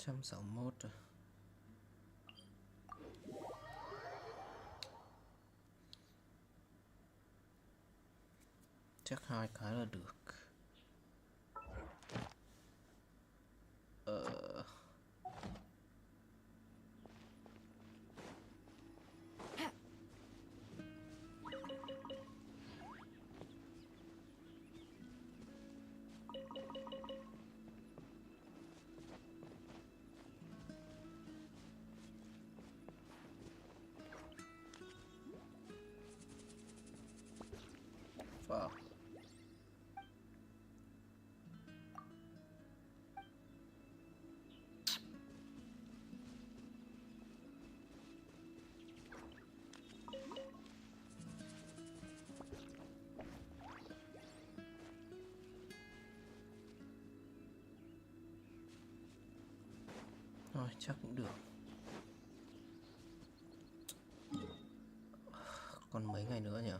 161 rồi. Chắc 2 cái là được. Wow. Rồi chắc cũng được. Còn mấy ngày nữa nhỉ?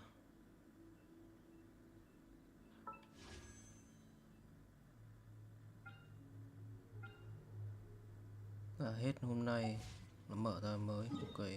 Hết hôm nay nó mở ra mới. Ok.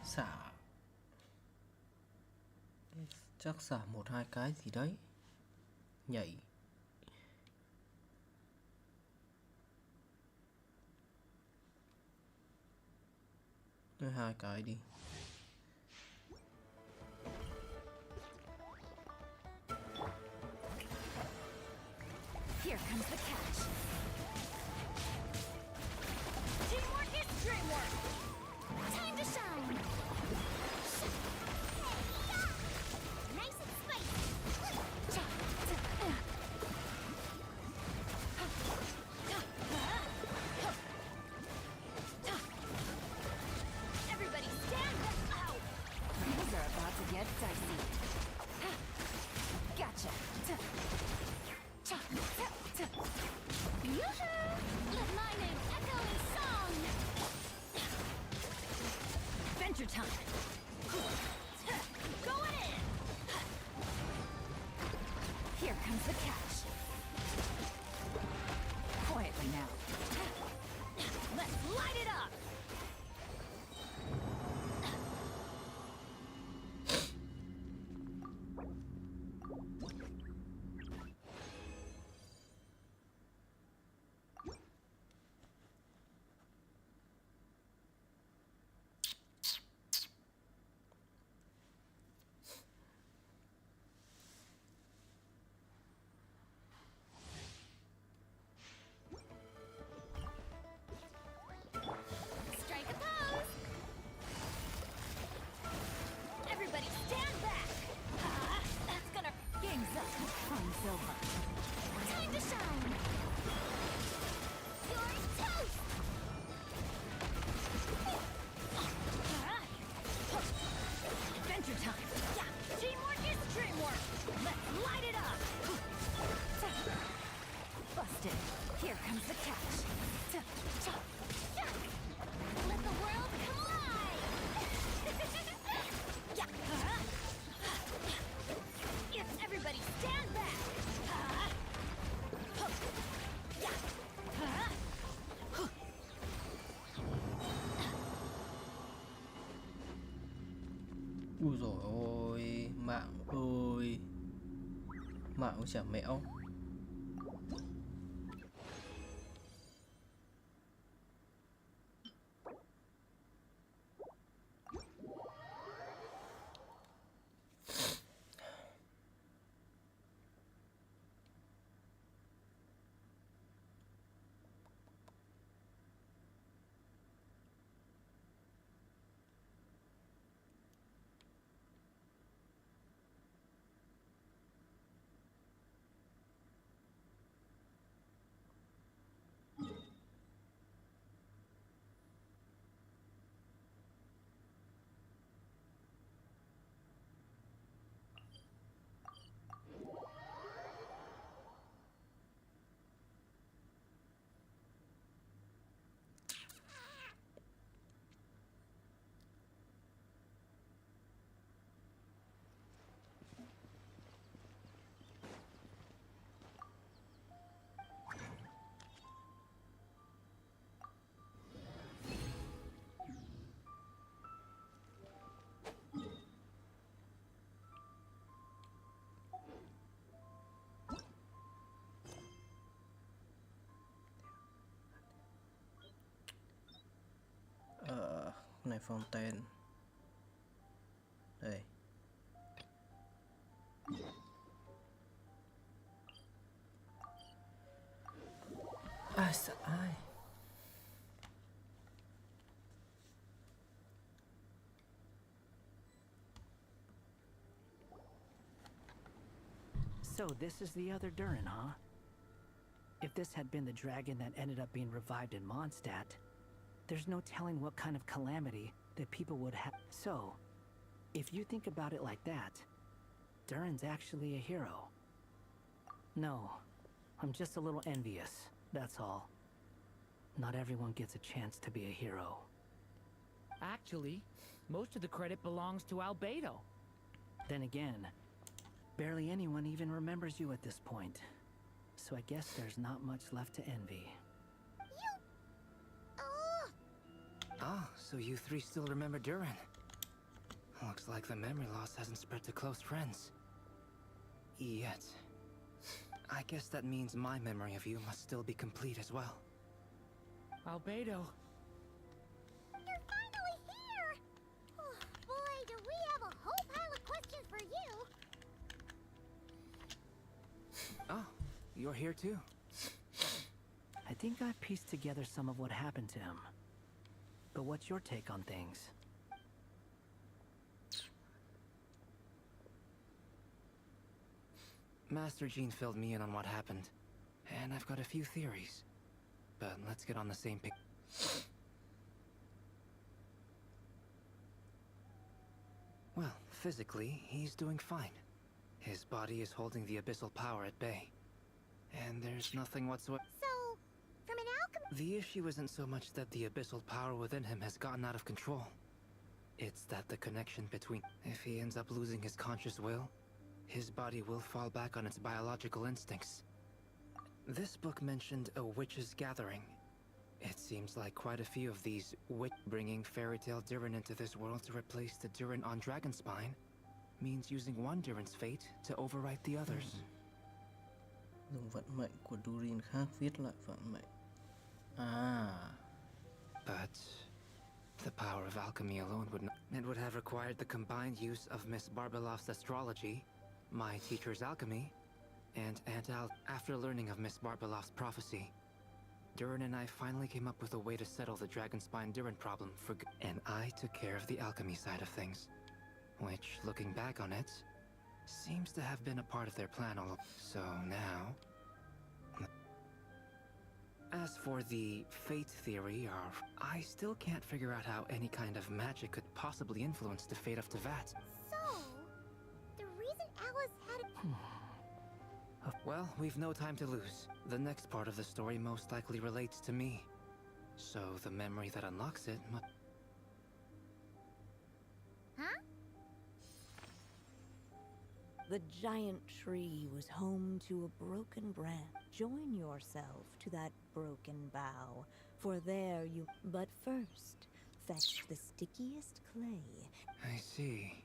Xả. Chắc xả 1-2 cái gì đấy. Nhảy. Nói 2 cái đi. Here comes the catch. Teamwork is dreamwork. Time to shine. Nice and spicy. Everybody stand up. Things are about to get dicey. Gotcha. Yoo-hoo! Let my name echo in song! Adventure time! Going in! Here comes the catch. Quietly now. Let's light it up! Strike a pose! Everybody stand back! That's gonna... Game's up. Fun's over. Time to shine! You're toast! Adventure time! Yeah! Teamwork is dreamwork! Let's light it up! Busted! Here comes the catch! Let the world come alive! Yes, everybody stand back! Ui dồi ôi, mạng ơi. Mạng cũng chả mẹo. Hai fountain. Đây. Ai sợ ai? So this is the other Durin, huh? If this had been the dragon that ended up being revived in Mondstadt, there's no telling what kind of calamity that people would have. So, if you think about it like that, Durin's actually a hero. No, I'm just a little envious, that's all. Not everyone gets a chance to be a hero. Actually, most of the credit belongs to Albedo. Then again, barely anyone even remembers you at this point. So I guess there's not much left to envy. Ah, so you three still remember Durin. Looks like the memory loss hasn't spread to close friends. Yet. I guess that means my memory of you must still be complete as well. Albedo. You're finally here! Oh, boy, do we have a whole pile of questions for you! Oh, you're here too. I think I've pieced together some of what happened to him. But what's your take on things? Master Jean filled me in on what happened, and I've got a few theories. But let's get on the same page. Well, physically, he's doing fine. His body is holding the abyssal power at bay. And there's nothing whatsoever. So, from an alchemist... The issue isn't so much that the abyssal power within him has gotten out of control. It's that the connection between... If he ends up losing his conscious will, his body will fall back on its biological instincts. This book mentioned a witch's gathering. It seems like quite a few of these bringing fairy tale Durin into this world to replace the Durin on Dragonspine means using one Durin's fate to overwrite the others. Dùng vận mệnh của Durin khác viết lại vận mệnh. À. But the power of alchemy alone would not. It would have required the combined use of Miss Barbeloff's astrology, my teacher's alchemy, and Aunt Al. After learning of Miss Barbeloff's prophecy, Durin and I finally came up with a way to settle the Dragonspine Durin problem for good. And I took care of the alchemy side of things, which, looking back on it, seems to have been a part of their plan all along. So now... As for the fate theory, I still can't figure out how any kind of magic could possibly influence the fate of Tevat. So, the reason Alice had it... Well, we've no time to lose. The next part of the story most likely relates to me. So the memory that unlocks it must... Huh? The giant tree was home to a broken branch. Join yourself to that broken bough, for there you... But first, fetch the stickiest clay. I see.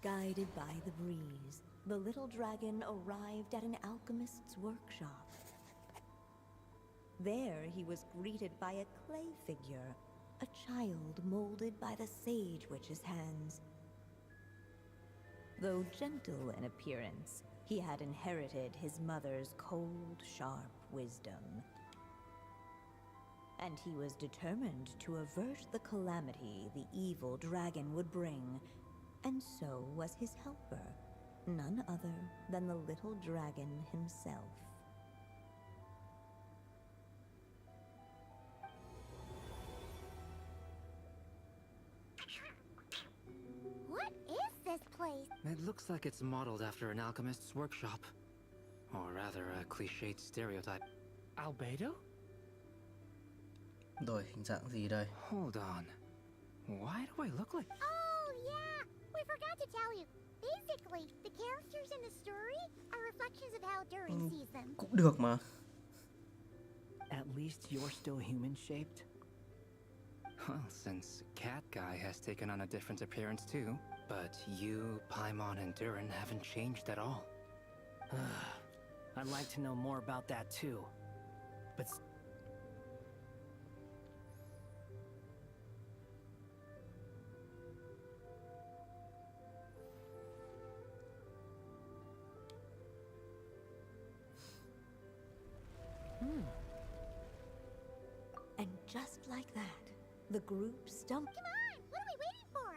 Guided by the breeze, the little dragon arrived at an alchemist's workshop. There he was greeted by a clay figure, a child molded by the Sage Witch's hands. Though gentle in appearance, he had inherited his mother's cold, sharp wisdom. And he was determined to avert the calamity the evil dragon would bring. And so was his helper, none other than the little dragon himself. What is this place? It looks like it's modeled after an alchemist's workshop. Or rather, a cliched stereotype. Albedo? Rồi hình dạng gì đây? Hold on. Why do I look like... Oh, yeah! We forgot to tell you. Basically, the characters in the story are reflections of how Durin sees them. Cũng được mà. At least you're still human-shaped. Well, since Cat Guy has taken on a different appearance too. But you, Paimon, and Durin haven't changed at all. I'd like to know more about that too. But And just like that, the group stumbled. Come on! What are we waiting for?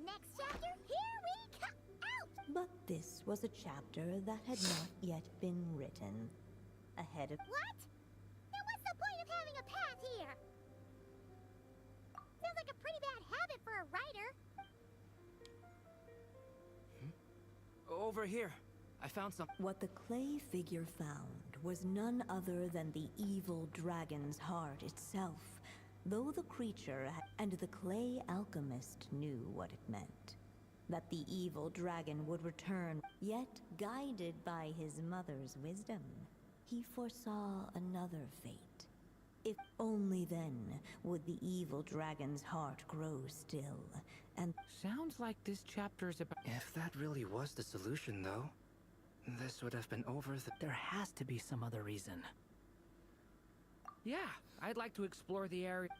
Next chapter, here we come out! But this was a chapter that had not yet been written. Ahead of What? Now what's the point of having a path here? Sounds like a pretty bad habit for a writer. Over here. I found some... what the clay figure found was none other than the evil dragon's heart itself, though the creature and the clay alchemist knew what it meant. That the evil dragon would return, yet guided by his mother's wisdom, he foresaw another fate. If only then would the evil dragon's heart grow still, and Sounds like this chapter's about. If that really was the solution, though, this would have been over the... there has to be some other reason. Yeah, I'd like to explore the area.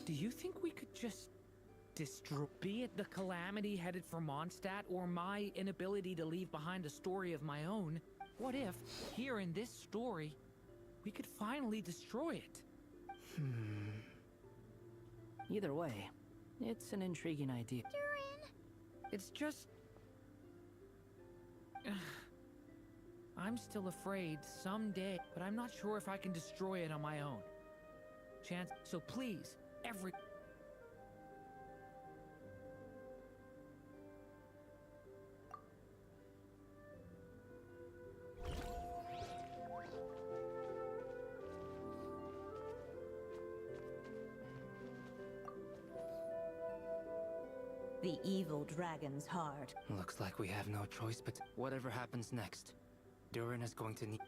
Do you think we could just destroy, be it the calamity headed for Mondstadt or my inability to leave behind a story of my own? What if, here in this story, we could finally destroy it? Either way, it's an intriguing idea. Durin! It's just... I'm still afraid someday, but I'm not sure if I can destroy it on my own. Chance, so please, every... the evil dragon's heart. Looks like we have no choice but... whatever happens next, Durin is going to need...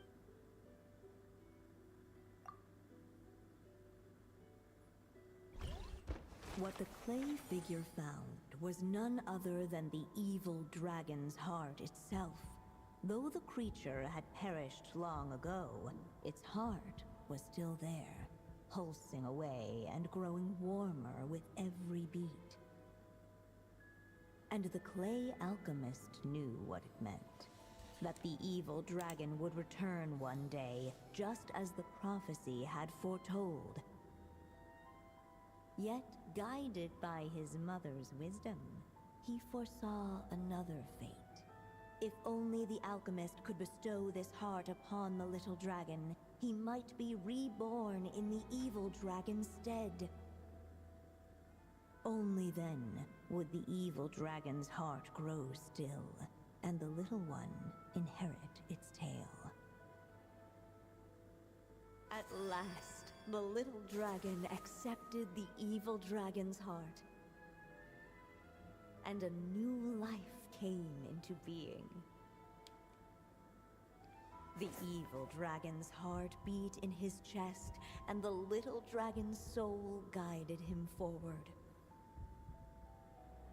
What the clay figure found was none other than the evil dragon's heart itself. Though the creature had perished long ago, its heart was still there, pulsing away and growing warmer with every beat. And the clay alchemist knew what it meant. That the evil dragon would return one day, just as the prophecy had foretold. Yet, guided by his mother's wisdom, he foresaw another fate. If only the alchemist could bestow this heart upon the little dragon, he might be reborn in the evil dragon's stead. Only then would the evil dragon's heart grow still, and the little one inherit its tale. At last, the little dragon accepted the evil dragon's heart, and a new life came into being. The evil dragon's heart beat in his chest, and the little dragon's soul guided him forward.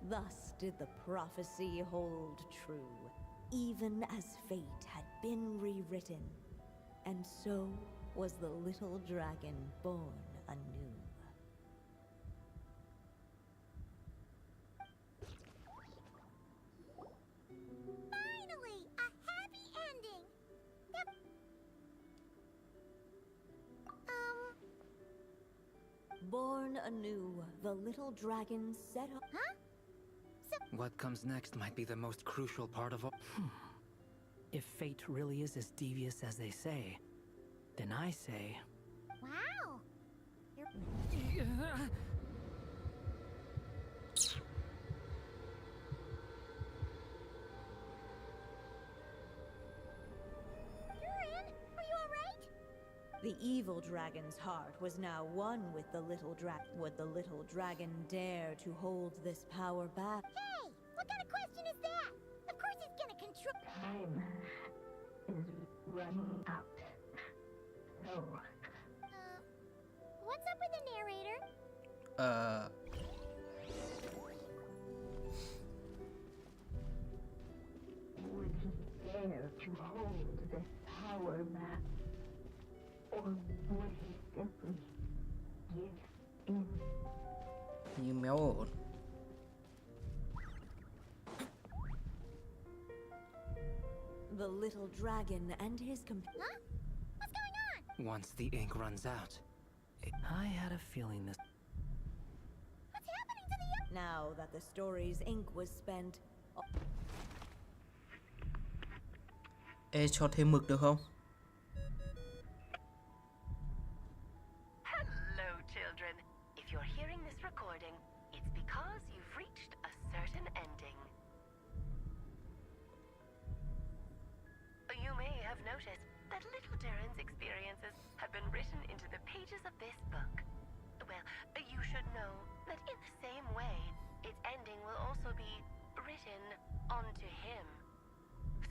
Thus did the prophecy hold true, even as fate had been rewritten. And so was the little dragon born anew. Finally! A happy ending! Yep. Born anew, the little dragon set up. Huh? What comes next might be the most crucial part of all. If fate really is as devious as they say, then I say... Wow! You're... The evil dragon's heart was now one with the little Would the little dragon dare to hold this power back? Hey, what kind of question is that? Of course it's gonna control. Time is running out. So, What's up with the narrator? would he dare to hold this power map? Or would he simply give in? Như méo ổn. The little dragon and his companion. Huh? What's going on? Once the ink runs out, I had a feeling this. What's happening to the... Now that the story's ink was spent, Ê, cho thêm mực được không? Hello, children. If you're hearing this recording, it's because you've reached a certain ending. You may have noticed that little Durin's experiences have been written into the pages of this book. Well, you should know that in the same way, its ending will also be written onto him.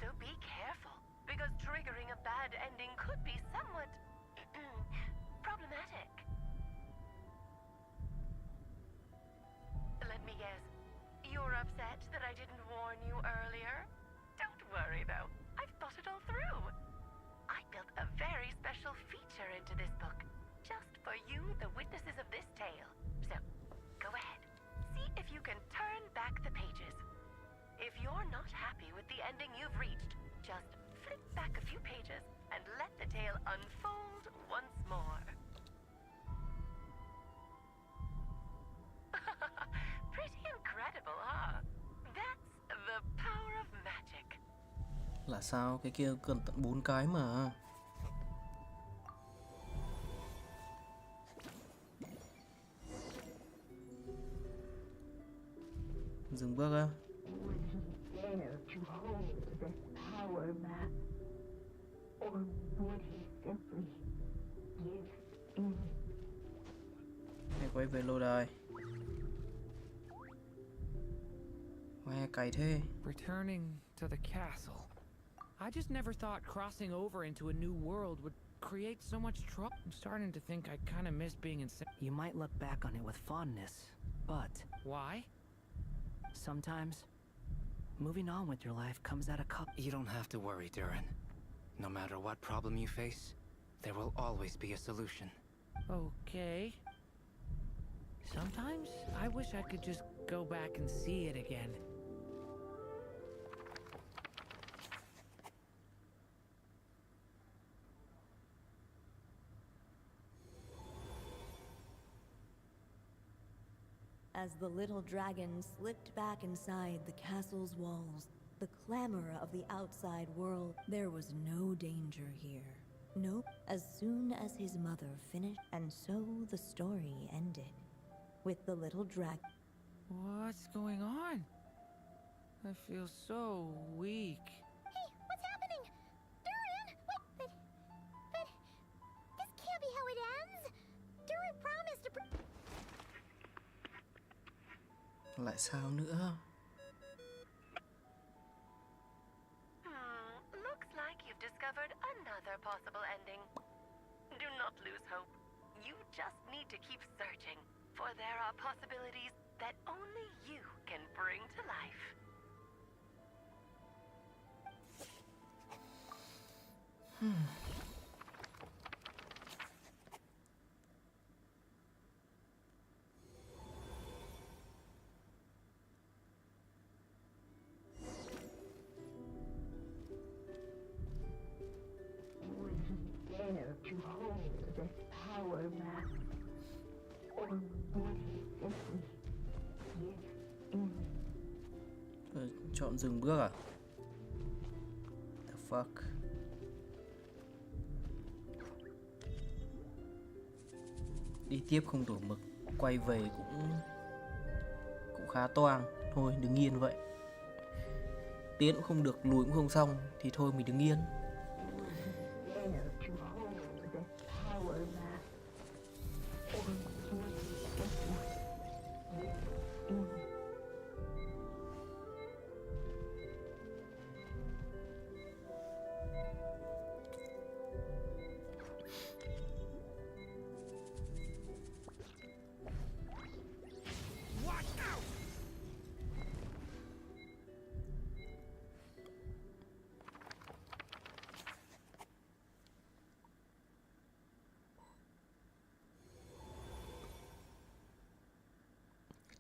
So be careful, because triggering a bad ending could be somewhat problematic. Let me guess, you're upset that I didn't warn you earlier? Don't worry though, I've thought it all through. I built a very special feature into this book, just for you, the witnesses of this tale. So, go ahead, see if you can turn back the pages. If you're not happy with the ending you've reached, just flip back a few pages and let the tale unfold once more. Pretty incredible, huh? That's the power of magic. Là sao? Cái kia cần tận 4 cái mà. Dừng bước á. Would he dare to hold this power map? Or would he simply give in? Hãy quay về lô đài. Nghe cày thế. Returning to the castle. I just never thought crossing over into a new world would create so much trouble. I'm starting to think I kind of miss being in. You might look back on it with fondness, but Why? sometimes moving on with your life comes at a cost. you don't have to worry, Durin. No matter what problem you face, there will always be a solution. Okay. Sometimes I wish I could just go back and see it again. as the little dragon slipped back inside the castle's walls, the clamor of the outside world, there was no danger here. Nope. As soon as his mother finished, and so the story ended. With the little dragon. What's going on? I feel so weak. Hey, what's happening? Durin! Wait, but this can't be how it ends. Durin promised to Lại sao nữa? Looks like you've discovered another possible ending. Do not lose hope. You just need to keep searching, for there are possibilities that only you can bring to life. Would he dare to hold this power map? Or would he simply give in? Chọn dừng bước à? The fuck? Đi tiếp không đổ mực, quay về cũng khá toang. Thôi đứng yên vậy. Tiến cũng không được, lùi cũng không xong, thì thôi mình đứng yên. Dare to hold this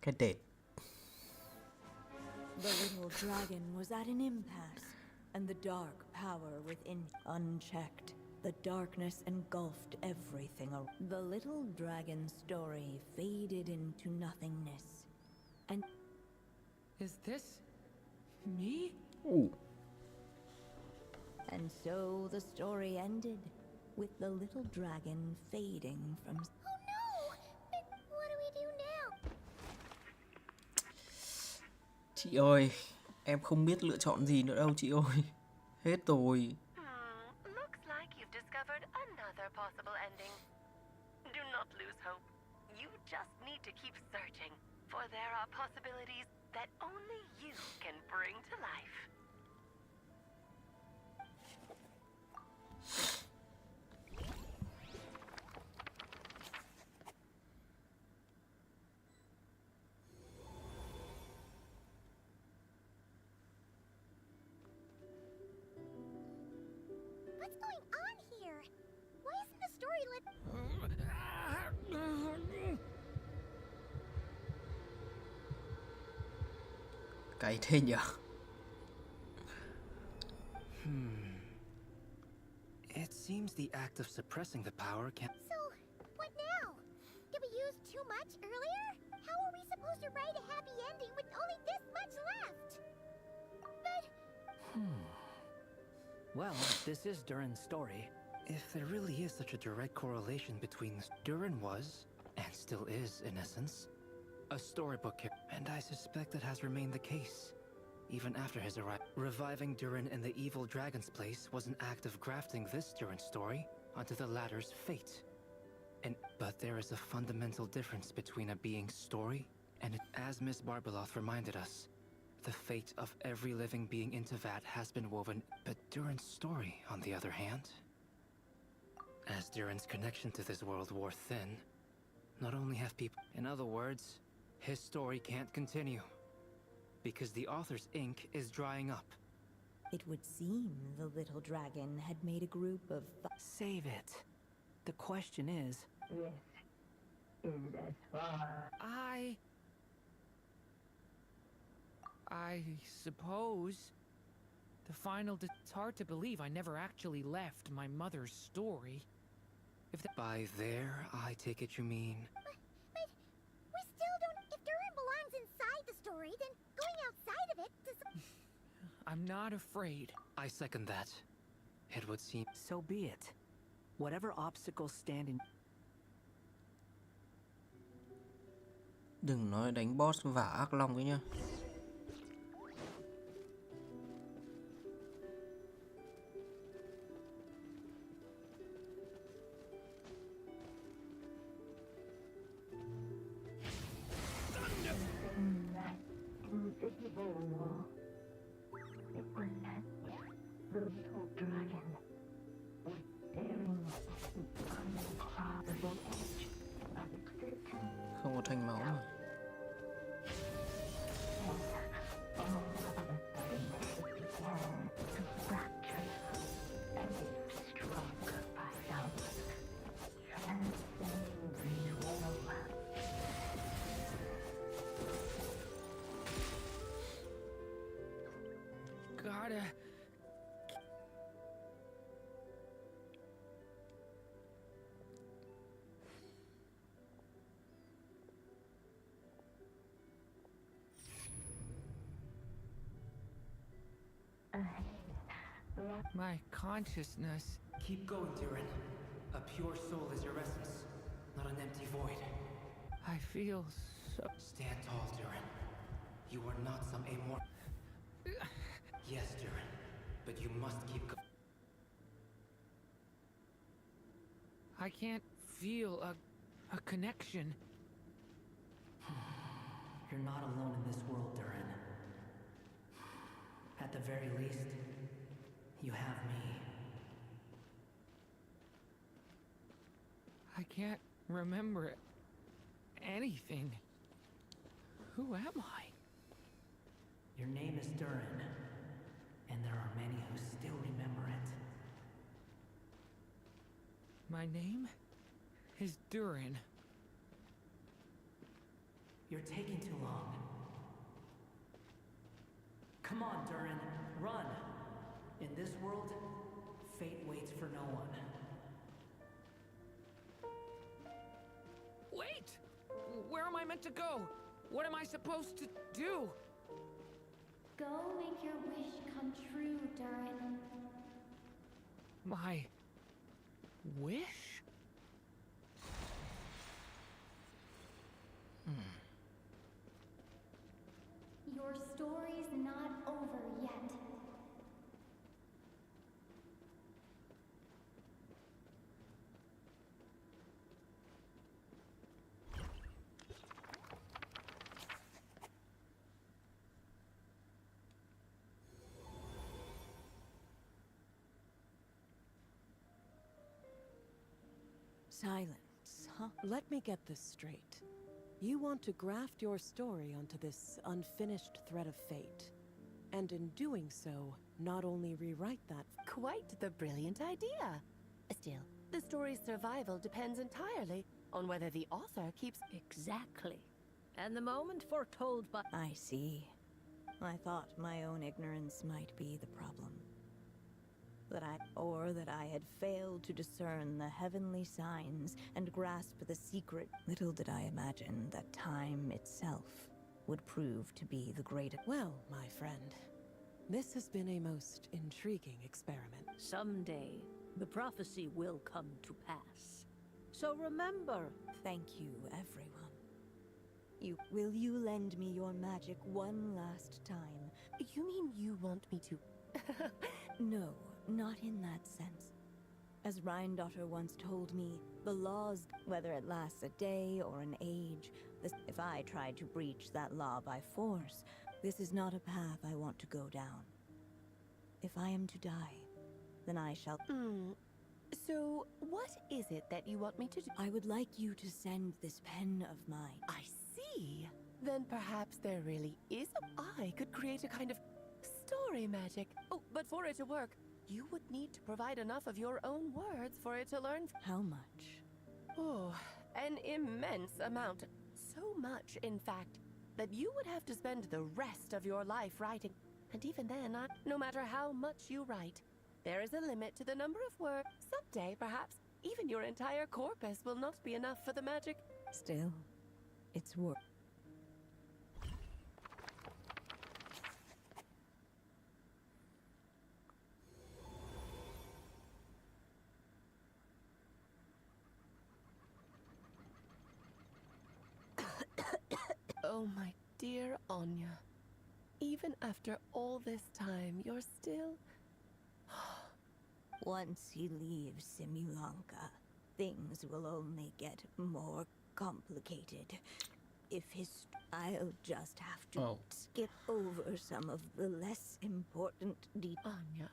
Cái đệt. The little dragon was at an impasse, and the dark power within unchecked. The darkness engulfed everything. The little dragon's story faded into nothingness. And Is this me? Ooh. And so the story ended, with the little dragon fading from... Oh no! But what do we do now? Chị ơi, em không biết lựa chọn gì nữa đâu chị ơi. Hết rồi. Looks like you've discovered another possible ending. Do not lose hope. You just need to keep searching, for there are possibilities that only you can bring to life. What's going on here? Why isn't the story lit? Cái thế nhỉ? It seems the act of suppressing the power can... So, what now? Did we use too much earlier? How are we supposed to write a happy ending with only this much left? But Well, this is Durin's story. If there really is such a direct correlation between Durin was, and still is in essence, a storybook character, and I suspect it has remained the case, even after his arrival. Reviving Durin in the evil dragon's place was an act of grafting this Durin story onto the latter's fate. But there is a fundamental difference between a being's story and as Miss Barbeloth reminded us, the fate of every living being in Teyvat has been woven. But Durin's story, on the other hand, as Durin's connection to this world wore thin, not only have people... In other words, his story can't continue, because the author's ink is drying up. It would seem the little dragon had made a group of... Save it. The question is, This is as far. I suppose. The final... It's hard to believe I never actually left my mother's story. By there, I take it you mean... But we still don't... If Durin belongs inside the story, then going outside of it does... I'm not afraid. I second that. It would seem... so be it. Whatever obstacles stand in... Đừng nói đánh boss vả ác long ấy nhá. That invisible wall. It was as if the little dragon was staring at the uncrossable edge of existence. Không có tranh máu mà. All of a sudden, it began to fracture, as if struck by some transcending will. Gotta... My consciousness... Keep going, Durin. A pure soul is your essence, not an empty void. I feel so... Stand tall, Durin. You are not some immortal... Yes, Durin, but you must keep going. I can't feel a connection. You're not alone in this world, Durin. At the very least, you have me. I can't remember anything. Who am I? Your name is Durin, and there are many who still remember it. My name is Durin. You're taking too long. Come on, Durin, run! In this world, fate waits for no one. Wait! Where am I meant to go? What am I supposed to do? Go make your wish come true, Durin. My wish? Your story's not over yet. Silence, huh? Let me get this straight. You want to graft your story onto this unfinished thread of fate. And in doing so, not only rewrite that... Quite the brilliant idea. Still, the story's survival depends entirely on whether the author keeps... Exactly. And the moment foretold by... I see. I thought my own ignorance might be the problem. That I had failed to discern the heavenly signs and grasp the secret. Little did I imagine that time itself would prove to be the greatest. Well, my friend, this has been a most intriguing experiment. Someday, the prophecy will come to pass. So remember, thank you, everyone. Will you lend me your magic one last time? You mean you want me to... No, not in that sense. As Rhindaughter once told me, the laws, whether it lasts a day or an age, if I tried to breach that law by force, this is not a path I want to go down. If I am to die, then I shall... So, what is it that you want me to do? I would like you to send this pen of mine. I see. Then perhaps there really is I could create a kind of story magic. Oh, but for it to work, you would need to provide enough of your own words for it to learn. How much? Oh, an immense amount. So much, in fact, that you would have to spend the rest of your life writing. And even then, no matter how much you write, there is a limit to the number of words. Someday, perhaps, even your entire corpus will not be enough for the magic. Still, it's work. Oh, my dear Anya. Even after all this time, you're still... Once he leaves Simulanka, things will only get more complicated. If I'll just have to skip over some of the less important details. Anya,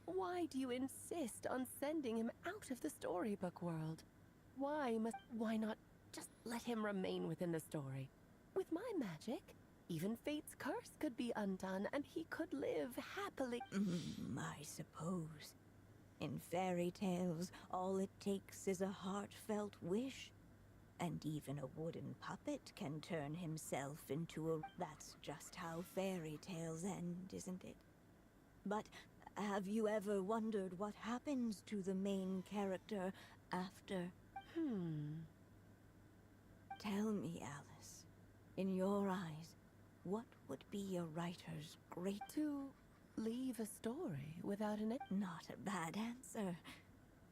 why do you insist on sending him out of the storybook world? Why not just let him remain within the story? With my magic, even Fate's curse could be undone and he could live happily. I suppose. In fairy tales, all it takes is a heartfelt wish. And even a wooden puppet can turn himself into a... That's just how fairy tales end, isn't it? But have you ever wondered what happens to the main character after... Tell me, Alice, in your eyes, what would be a writer's great... To leave a story without an... Not a bad answer.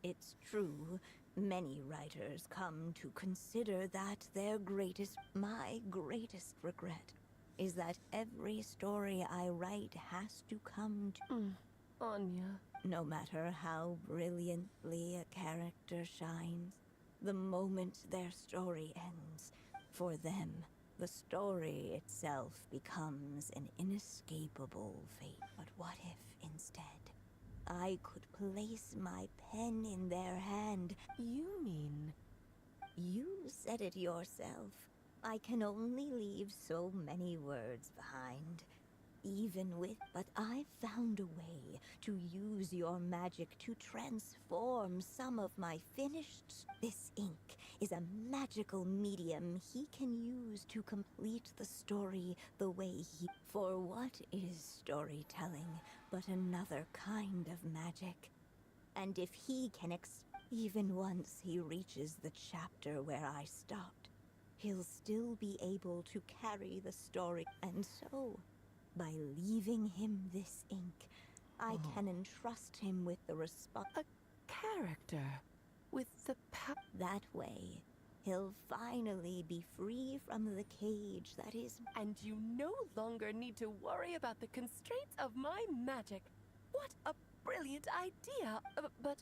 It's true, many writers come to consider that their greatest... My greatest regret is that every story I write has to come to... Anya. No matter how brilliantly a character shines, the moment their story ends, for them, the story itself becomes an inescapable fate. But what if, instead, I could place my pen in their hand? You mean... You said it yourself. I can only leave so many words behind. even with, but I've found a way to use your magic to transform some of my finished. This ink is a magical medium he can use to complete the story the way he. For what is storytelling but another kind of magic? And if he can even once he reaches the chapter where I stopped, he'll still be able to carry the story. And so, by leaving him this ink, I can entrust him with the a Character with the that way, he'll finally be free from the cage that is. And you no longer need to worry about the constraints of my magic. What a brilliant idea! But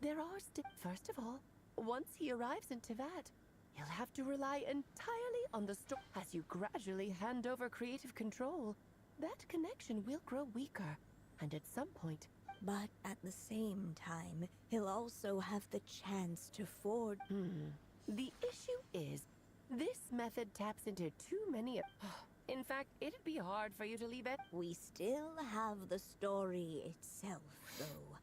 there are still. First of all, once he arrives in Tivat, he'll have to rely entirely on the story. As you gradually hand over creative control, that connection will grow weaker, and at some point. But at the same time, he'll also have the chance to forge. The issue is, this method taps into too many. In fact, it'd be hard for you to leave it. We still have the story itself, though.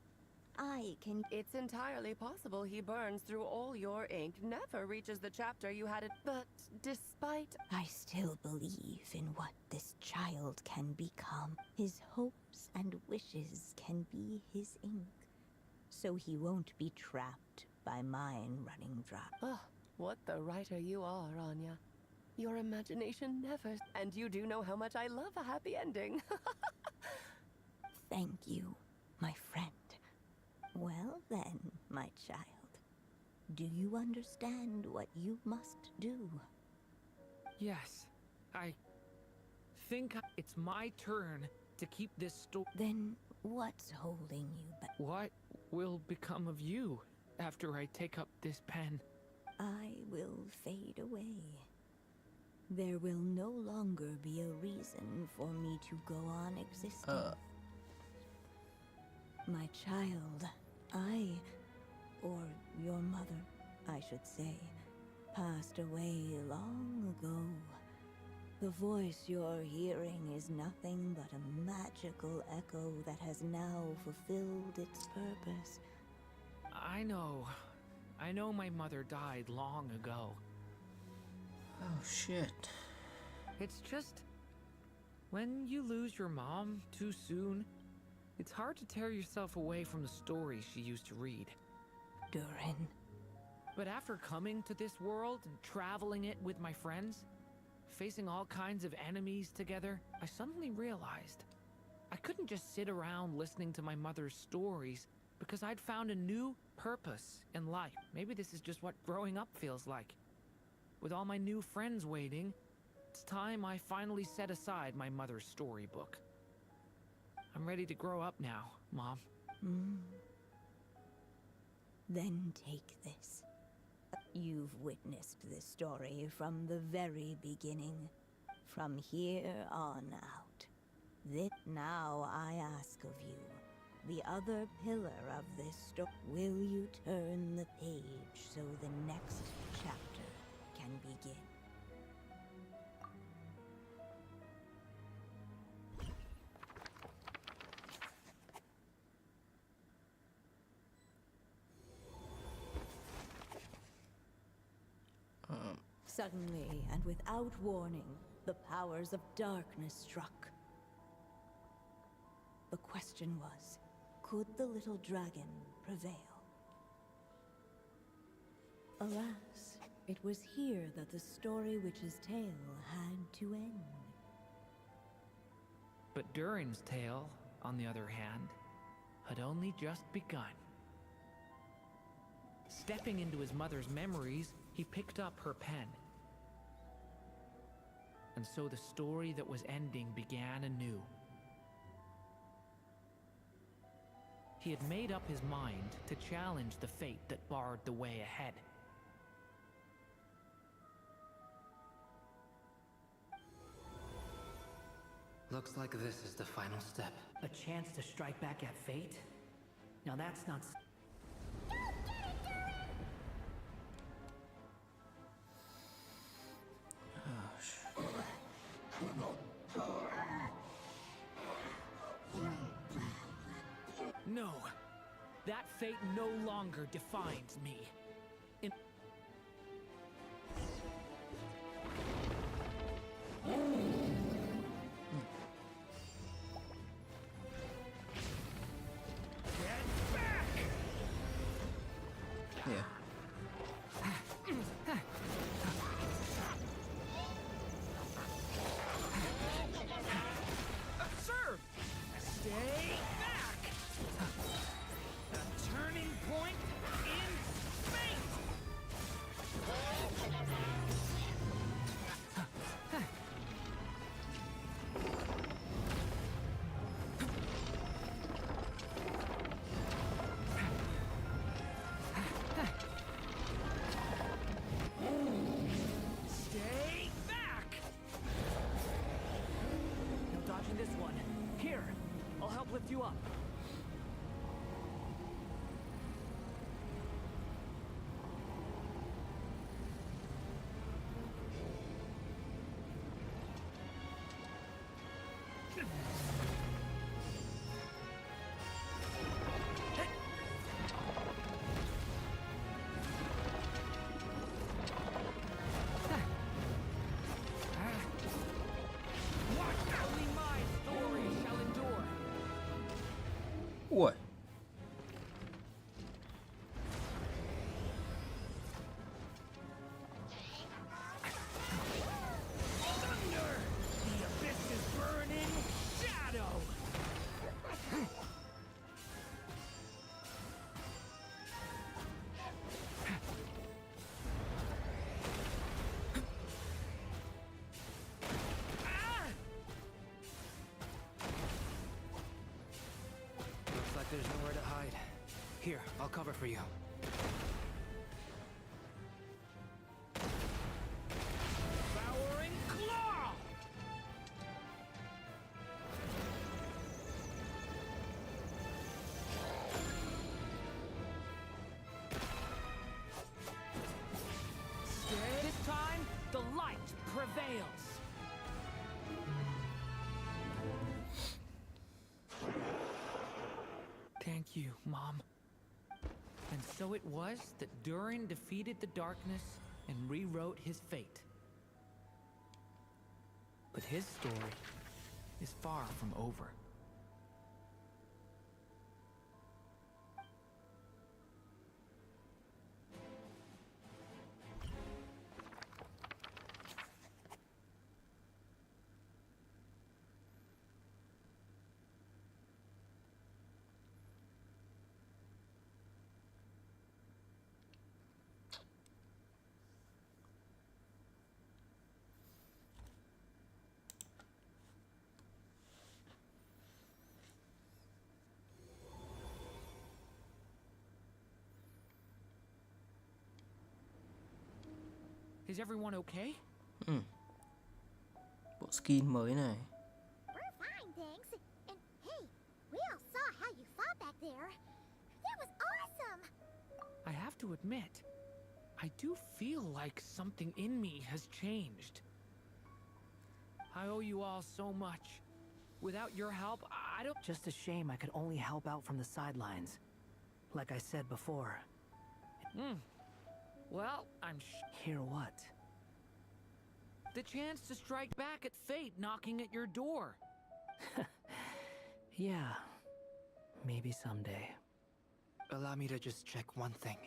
I can. It's entirely possible he burns through all your ink, never reaches the chapter you had it. But despite. I still believe in what this child can become. His hopes and wishes can be his ink. So he won't be trapped by mine running dry. Oh, what the writer you are, Anya. Your imagination never. And you do know how much I love a happy ending. Thank you, my friend. Well then, my child, do you understand what you must do? Yes, I think it's my turn to keep this story. Then what's holding you back? What will become of you after I take up this pen? I will fade away. There will no longer be a reason for me to go on existing. My child, or your mother, I should say, passed away long ago. The voice you're hearing is nothing but a magical echo that has now fulfilled its purpose. I know my mother died long ago. Oh shit. It's just, when you lose your mom too soon, it's hard to tear yourself away from the stories she used to read. Durin. But after coming to this world and traveling it with my friends, facing all kinds of enemies together, I suddenly realized I couldn't just sit around listening to my mother's stories because I'd found a new purpose in life. Maybe this is just what growing up feels like. With all my new friends waiting, it's time I finally set aside my mother's storybook. I'm ready to grow up now, Mom. Then take this. You've witnessed this story from the very beginning. From here on out. Now I ask of you, the other pillar of this story. Will you turn the page so the next chapter can begin? Suddenly, and without warning, the powers of darkness struck. The question was, could the little dragon prevail? Alas, it was here that the story witch's tale had to end. But Durin's tale, on the other hand, had only just begun. Stepping into his mother's memories, he picked up her pen. And so the story that was ending began anew. He had made up his mind to challenge the fate that barred the way ahead. Looks like this is the final step. A chance to strike back at fate? Now that's not... No. That fate no longer defines me. Yeah. Sir! Stay back! A turning point in fate! Stay back! No dodging this one. Here, I'll help lift you up. Only my story shall endure. Ui. Thunder! The abyss's burning shadow! Ah! Looks like there's nowhere to hide. Here, I'll cover for you. Devouring claw! This time, the light prevails. Thank you, Mom. And so it was that Durin defeated the darkness and rewrote his fate. But his story is far from over. Is everyone okay? Bộ skin mới này. We're fine, thanks. And hey, we all saw how you fought back there. That was awesome! I have to admit, I do feel like something in me has changed. I owe you all so much. Without your help, I don't... Just a shame I could only help out from the sidelines. Like I said before. Well, Hear what? the chance to strike back at fate knocking at your door. Yeah. Maybe someday. Allow me to just check one thing.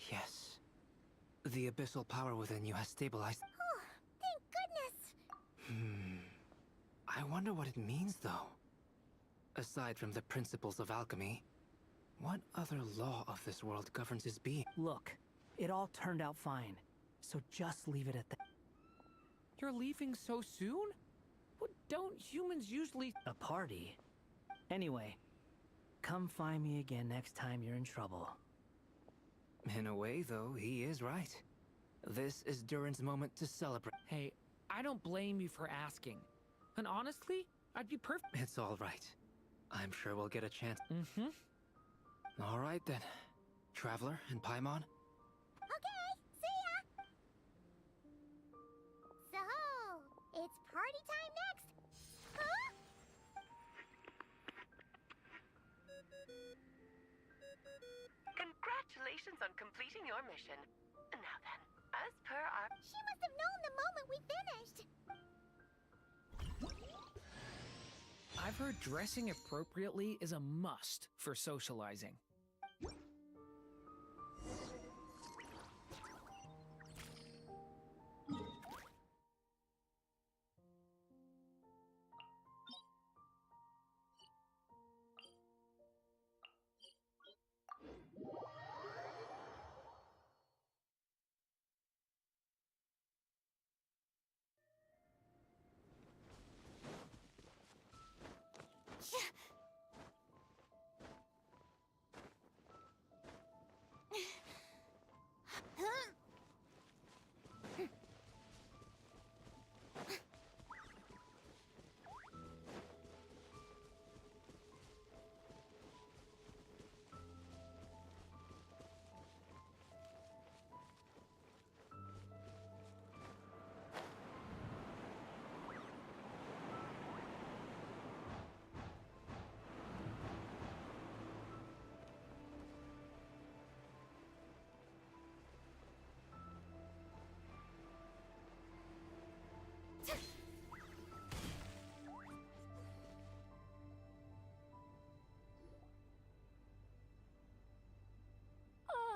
Yes. The abyssal power within you has stabilized. Oh, thank goodness! I wonder what it means, though. Aside from the principles of alchemy, what other law of this world governs his being? Look, it all turned out fine. So just leave it at that. You're leaving so soon? What, don't humans usually... A party? Anyway, come find me again next time you're in trouble. In a way, though, he is right. This is Durin's moment to celebrate. Hey, I don't blame you for asking. And honestly, I'd be perfect. It's all right. I'm sure we'll get a chance. All right, then. Traveler and Paimon? Okay, see ya! Congratulations on completing your mission. Now then, as per our... She must have known the moment we finished. I've heard dressing appropriately is a must for socializing.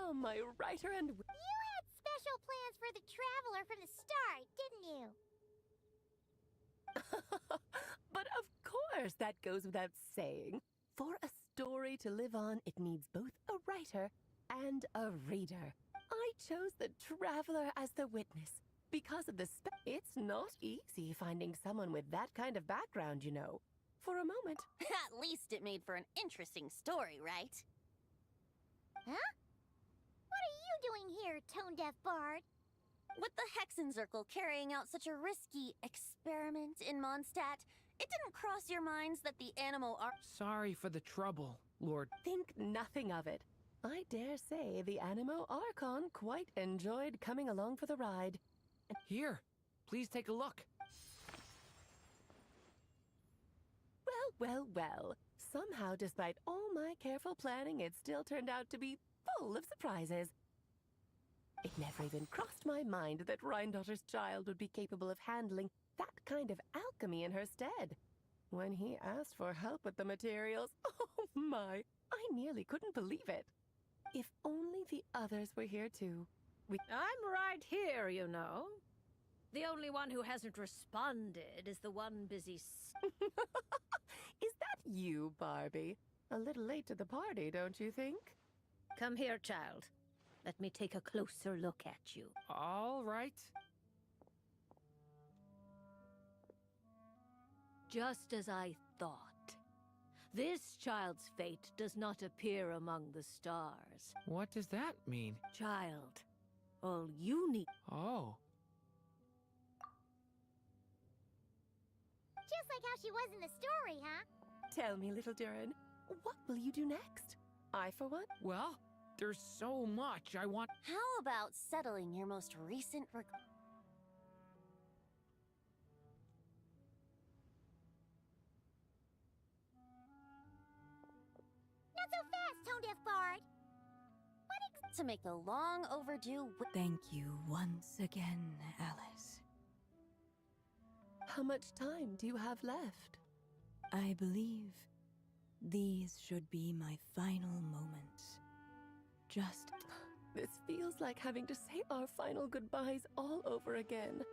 Oh, my writer and... You had special plans for the Traveler from the start, didn't you? But of course, that goes without saying. For a story to live on, it needs both a writer and a reader. I chose the Traveler as the witness. Because of the it's not easy finding someone with that kind of background, you know. For a moment. At least it made for an interesting story, right? Huh? What are you doing here, tone-deaf bard? With the Hexen Circle carrying out such a risky experiment in Mondstadt, it didn't cross your minds that the Animo are... Sorry for the trouble, Lord. Think nothing of it. I dare say the Animo Archon quite enjoyed coming along for the ride. Here, please take a look. Well. Somehow, despite all my careful planning, it still turned out to be full of surprises. It never even crossed my mind that Rhindotter's child would be capable of handling that kind of alchemy in her stead. When he asked for help with the materials, oh my, I nearly couldn't believe it. If only the others were here too. I'm right here, you know. The only one who hasn't responded is the one busy Is that you, Barbie? A little late to the party, don't you think? Come here, child. Let me take a closer look at you. All right. Just as I thought. This child's fate does not appear among the stars. What does that mean? Child, all you need... Oh. Just like how she was in the story, huh? Tell me, little Durin, what will you do next? I, for one? Well, there's so much I want... How about settling your most recent Not so fast, tone-deaf bard! to make the long overdue... Thank you once again, Alice. How much time do you have left? I believe these should be my final moments. Just... This feels like having to say our final goodbyes all over again.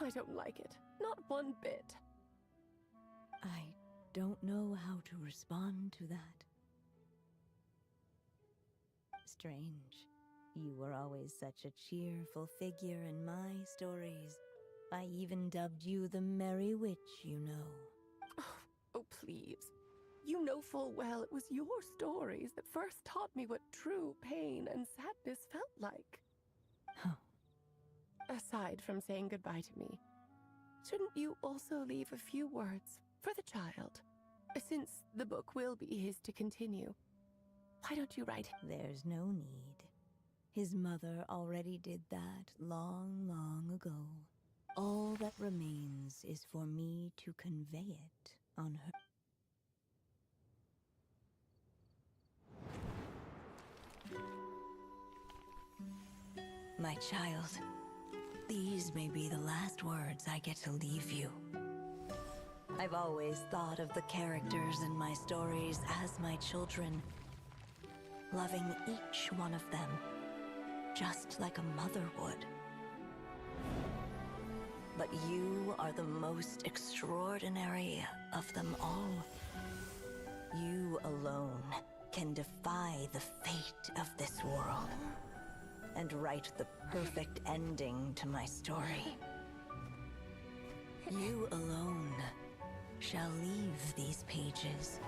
I don't like it. Not one bit. I don't know how to respond to that. Strange. You were always such a cheerful figure in my stories. I even dubbed you the Merry Witch, you know. Oh, please. You know full well it was your stories that first taught me what true pain and sadness felt like. Aside from saying goodbye to me, shouldn't you also leave a few words for the child? Since the book will be his to continue, why don't you write? There's no need. His mother already did that long, long ago. All that remains is for me to convey it on her. My child, these may be the last words I get to leave you. I've always thought of the characters in my stories as my children, loving each one of them, just like a mother would. But you are the most extraordinary of them all. You alone can defy the fate of this world and write the perfect ending to my story. You alone shall leave these pages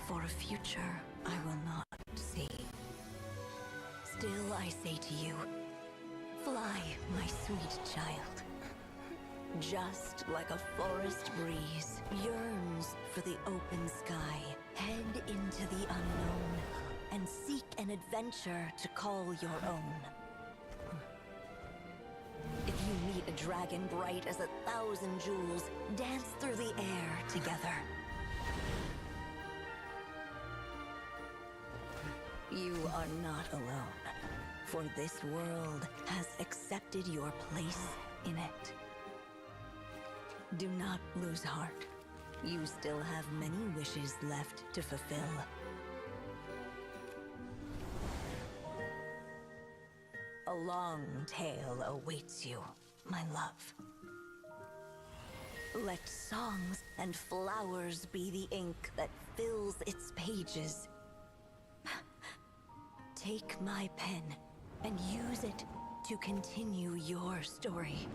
for a future I will not see. Still I say to you, fly, my sweet child. Just like a forest breeze yearns for the open sky, head into the unknown and seek an adventure to call your own. If you meet a dragon bright as 1,000 jewels, dance through the air together. You are not alone, for this world has accepted your place in it. Do not lose heart. You still have many wishes left to fulfill. A long tale awaits you, my love. Let songs and flowers be the ink that fills its pages. Take my pen and use it to continue your story.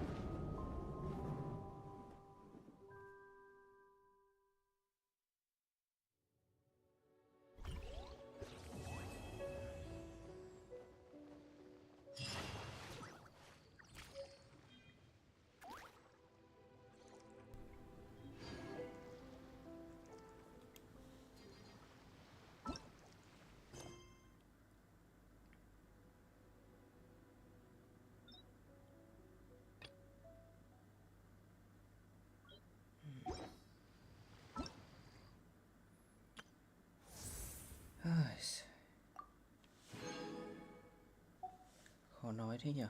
Khó nói thế nhỉ?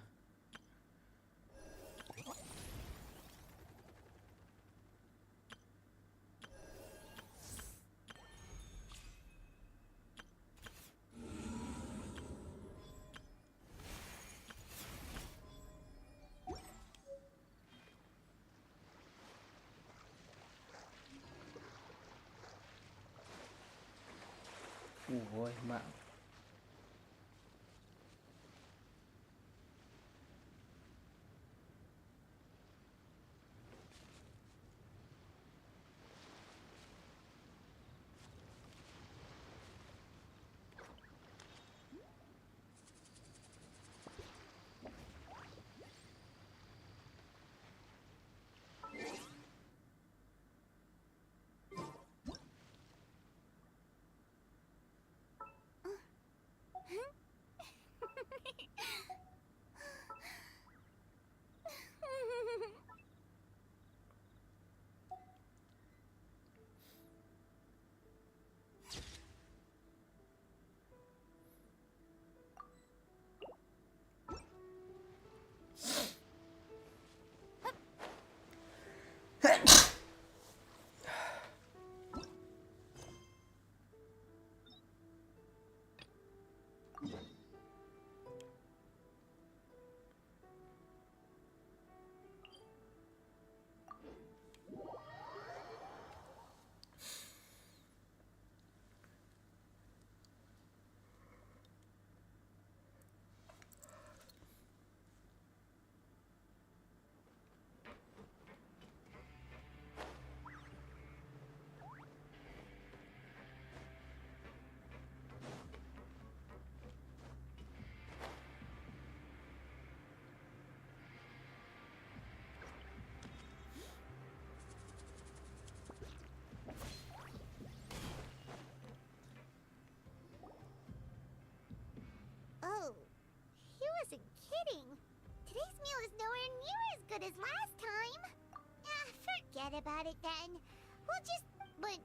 Ôi mạng. Oh, he wasn't kidding. Today's meal is nowhere near as good as last time. Forget about it then. We'll just... But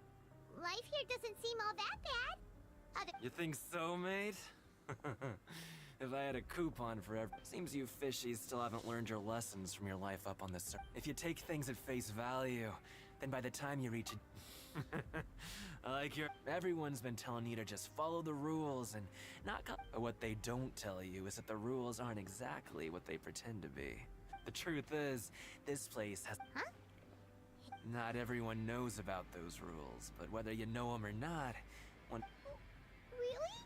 life here doesn't seem all that bad. You think so, mate? If I had a coupon for every... Seems you fishies still haven't learned your lessons from your life up on this... If you take things at face value, then by the time you reach Everyone's been telling you to just follow the rules and not But what they don't tell you is that the rules aren't exactly what they pretend to be. The truth is, this place has... Huh? Not everyone knows about those rules, but whether you know them or not, Really?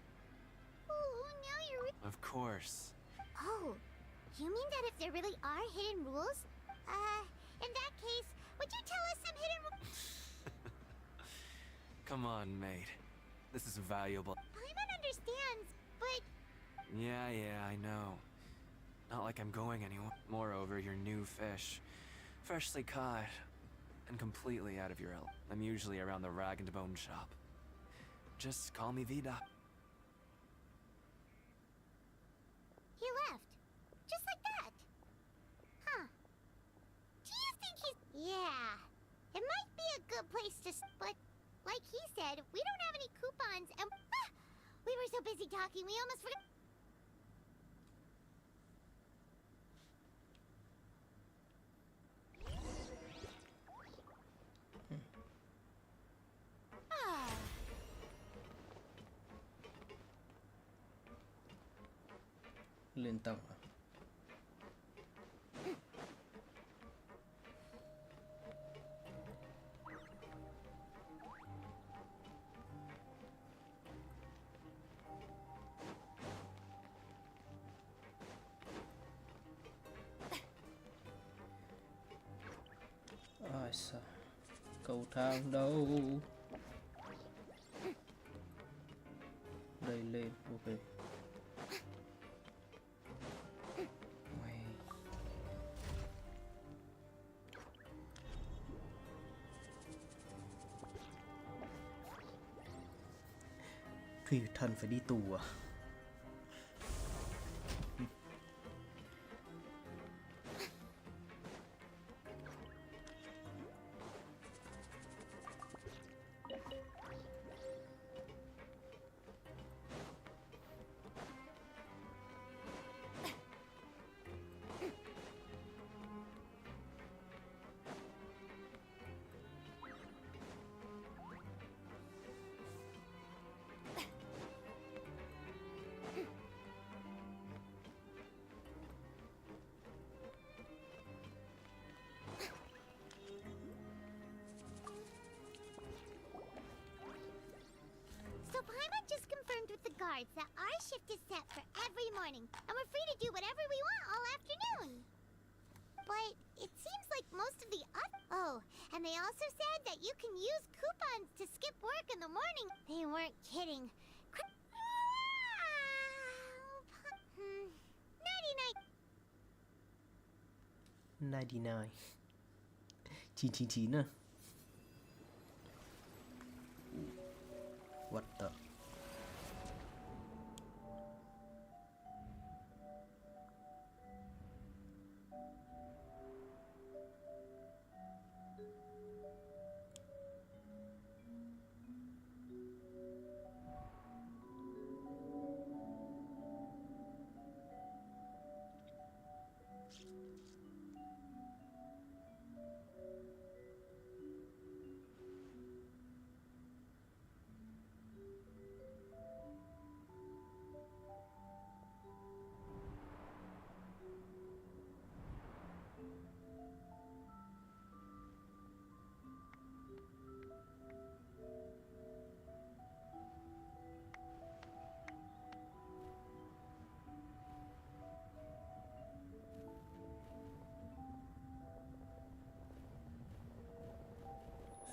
Oh, now you're... Of course. Oh, you mean that if there really are hidden rules? In that case, would you tell us some hidden rules? Come on, mate. This is valuable. Paimon understands, but... Yeah, I know. Not like I'm going anywhere. Moreover, you're new fish. Freshly caught. And completely out of your element. I'm usually around the rag and bone shop. Just call me Vida. He left. Just like that. Huh. Do you think he's... Yeah. It might be a good place to... But, like he said, we don't have any coupons and... we were so busy talking, we almost forgot... Lên tầng à? Ai sao? Cầu thang đâu? Đây lên, ok. Thủy thần phải đi tù à? So Paimon just confirmed with the guards that our shift is set for every morning, and we're free to do whatever we want all afternoon. But it seems like most of the Oh, and they also said that you can use coupons to skip work in the morning. They weren't kidding. 99 999 à? What the?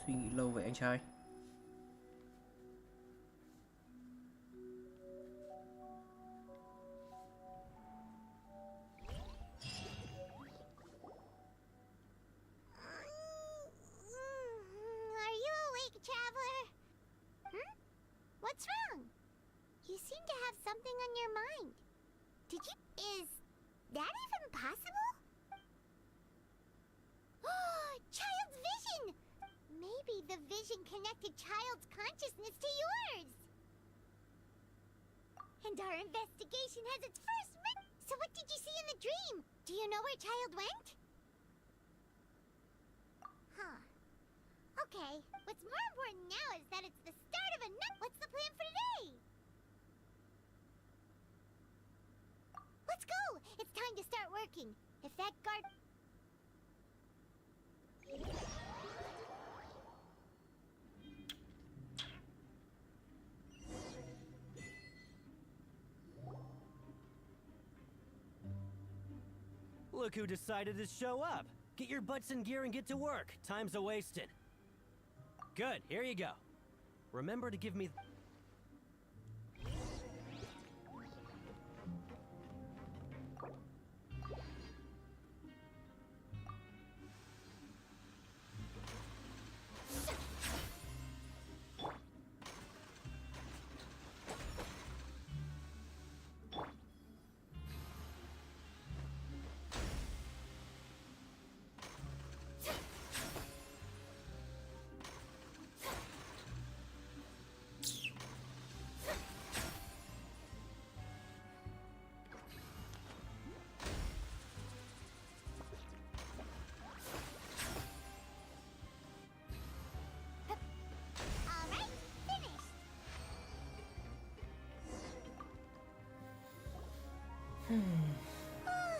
Suy nghĩ lâu vậy anh trai. Are you awake, traveler? What's wrong? You seem to have something on your mind. Did you... Is that even possible? Child's vision! Maybe the vision connected Child's consciousness to yours. And And our investigation has its first So what did you see in the dream? Do you know where child went? Huh. Okay, what's more important now is that it's the start of a What's the plan for today? Let's go! It's time to start working. If that guard... Look who decided to show up. Get your butts in gear and get to work. Time's a-wasting. Good, here you go. Remember to give me...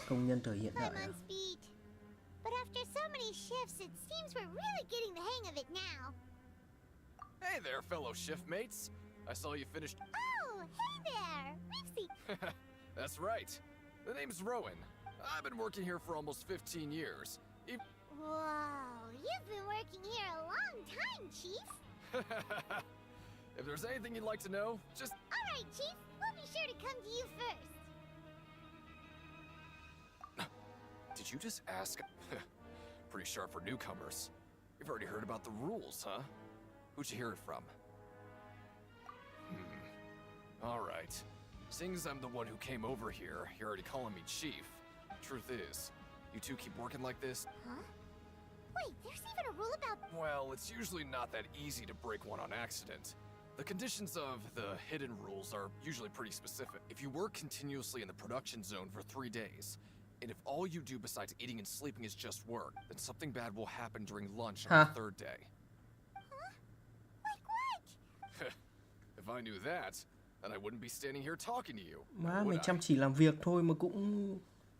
Công nhân thời hiện đại I'm à? on speed. But after so many shifts, it seems we're really getting the hang of it now. Hey there, fellow shift mates. I saw you finished. Oh, hey there! Ripsy! That's right. The name's Rowan. I've been working here for almost 15 years. Whoa, you've been working here a long time, Chief. If there's anything you'd like to know, just... Alright, Chief. We'll be sure to come to you first. Did you just ask? Pretty sharp for newcomers. You've already heard about the rules, huh? Who'd you hear it from? Alright. Seeing as I'm the one who came over here, you're already calling me Chief. Truth is, you two keep working like this? Huh? Wait, there's even a rule about... Well, it's usually not that easy to break one on accident. The conditions of the hidden rules are usually pretty specific. If you work continuously in the production zone for 3 days, and if all you do besides eating and sleeping is just work, then something bad will happen during lunch on the third day. Huh? Like what? If I knew that, then I wouldn't be standing here talking to you. Má, mày chăm chỉ làm việc thôi mà cũng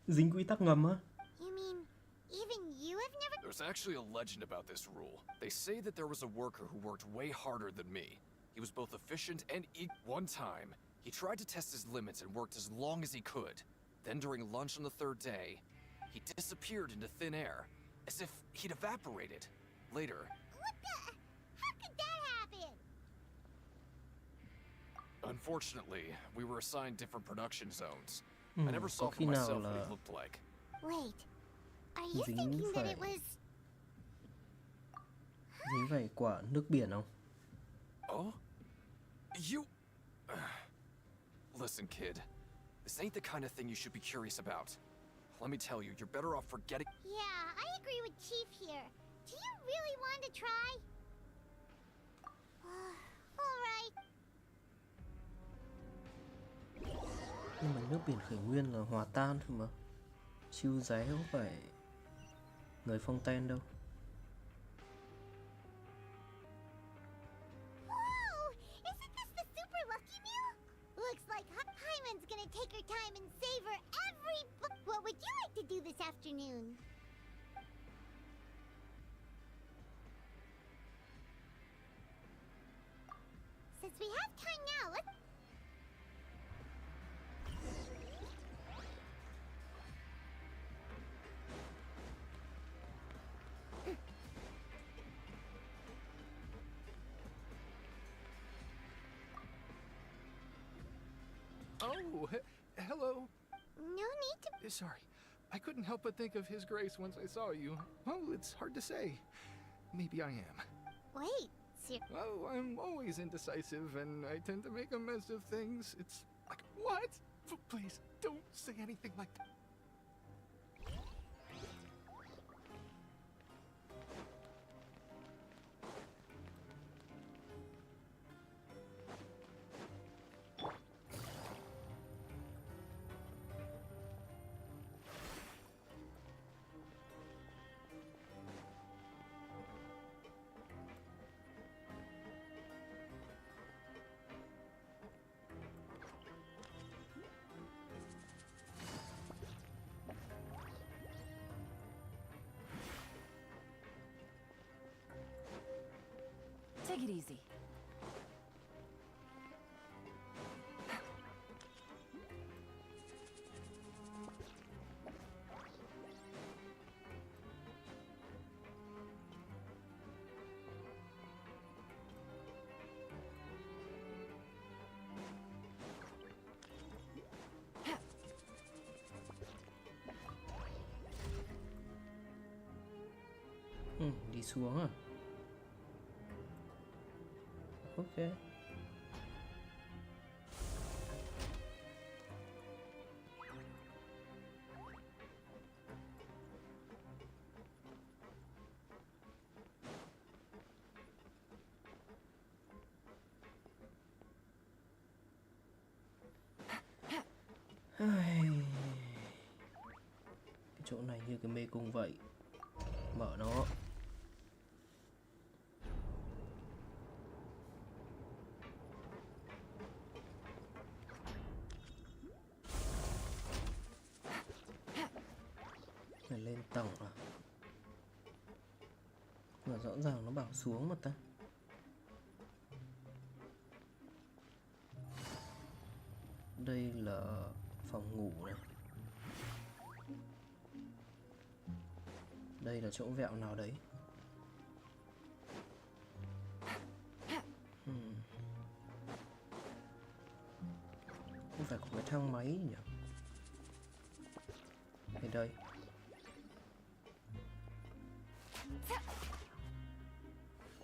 dính quy tắc ngầm á. You mean, even you have never... There's actually a legend about this rule. They say that there was a worker who worked way harder than me. He was both efficient and One time, he tried to test his limits and worked as long as he could. Then during lunch on the third day, he disappeared into thin air, as if he'd evaporated. Later... What the... How could that happen? Unfortunately, we were assigned different production zones. I never saw for myself what he looked like. Wait, are you thinking that it was... Dính phải quả nước biển không? Oh? You... Listen, kid. This ain't the kind of thing you should be curious about. Let me tell you, you're better off forgetting... Yeah, I agree with Chief here. Do you really want to try? Alright. Nhưng mà nước biển khởi nguyên là hòa tan thôi mà. Chiêu giấy không phải người phong ten đâu. Whoa! Isn't this the super lucky meal? Looks like Hyman's gonna take her time and savor every What would you like to do this afternoon? Since we have time now, let's... Oh, hello. No need to... Sorry. I couldn't help but think of His Grace once I saw you. Well, it's hard to say. Maybe I am. Wait, Oh, I'm always indecisive, and I tend to make a mess of things. It's like, what? Please, don't say anything like that. Take it easy. Đi xuống à? Ok. Cái chỗ này như cái mê cung vậy. Mở nó. Phải lên tầng à? Mà rõ ràng nó bảo xuống mà ta. Đây là phòng ngủ này. Đây là chỗ vẹo nào đấy. Không phải có cái thang máy nhỉ? Hay đây.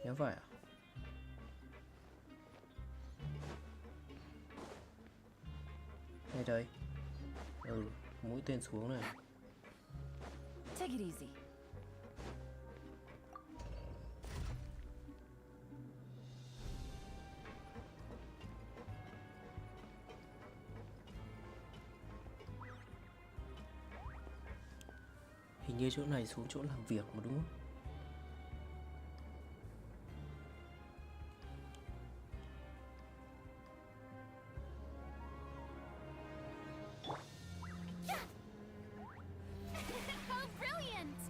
Nhớ vậy à? Hay đây. Mũi tên xuống này. Take it easy. Hình như chỗ này xuống chỗ làm việc mà đúng không? How brilliant!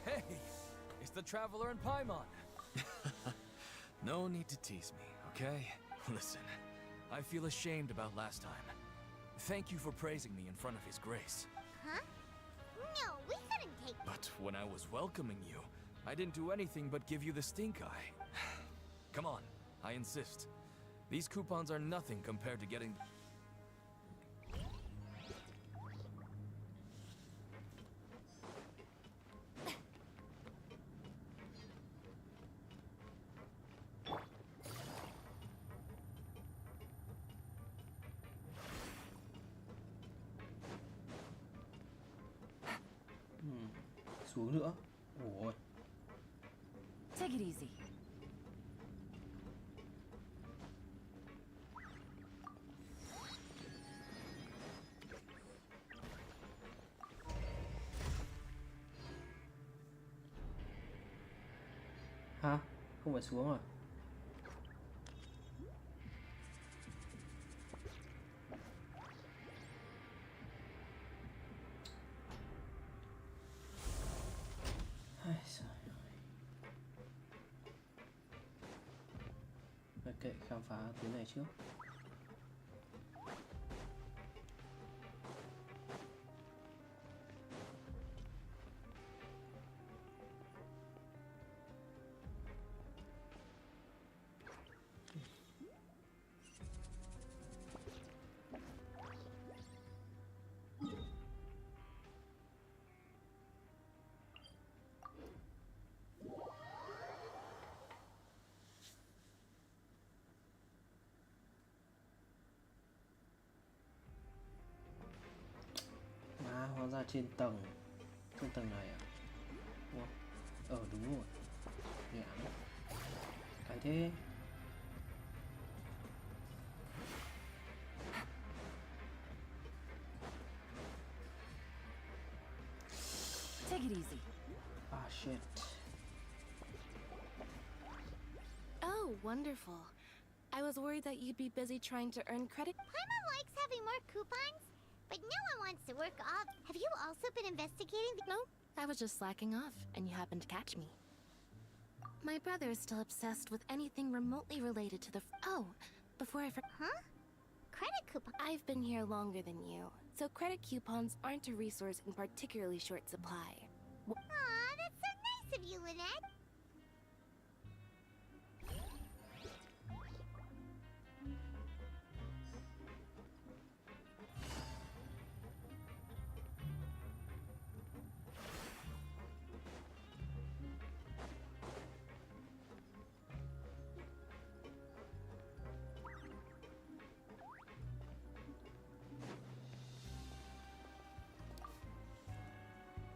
Hey, it's the Traveler in Paimon. No need to tease me, okay? Listen, I feel ashamed about last time. Thank you for praising me in front of His Grace. Huh? No, we couldn't take... But when I was welcoming you, I didn't do anything but give you the stink eye. Come on, I insist. These coupons are nothing compared to getting... Xuống nữa. Ôi. Take it easy. Hả? Không phải xuống à? Kệ, khám phá tuyến này trước. Hóa ra trên tầng này à? Đúng rồi. Nhảm. Cái thế. easy. Ah, shit. Oh, wonderful. I was worried that you'd be busy trying to earn credit. Paimon likes having more coupons, but no one wants to work off. Have you also been investigating the— No, I was just slacking off, and you happened to catch me. My brother is still obsessed with anything remotely related to the oh, before I Huh? Credit coupon? I've been here longer than you, so credit coupons aren't a resource in particularly short supply. Aw, that's so nice of you, Lynette.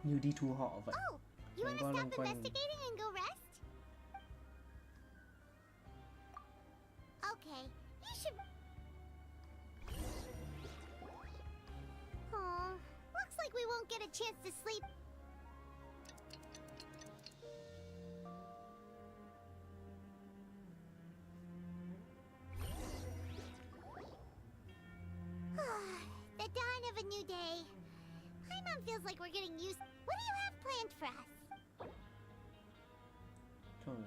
Như đi thù họ vậy. Oh, you Loanh want to quanh, stop loanh quanh. investigating and go rest? Okay, you should... Oh, looks like we won't get a chance to sleep. The dawn of a new day. Paimon feels like we're getting used. What do you have planned for us? Thôi là-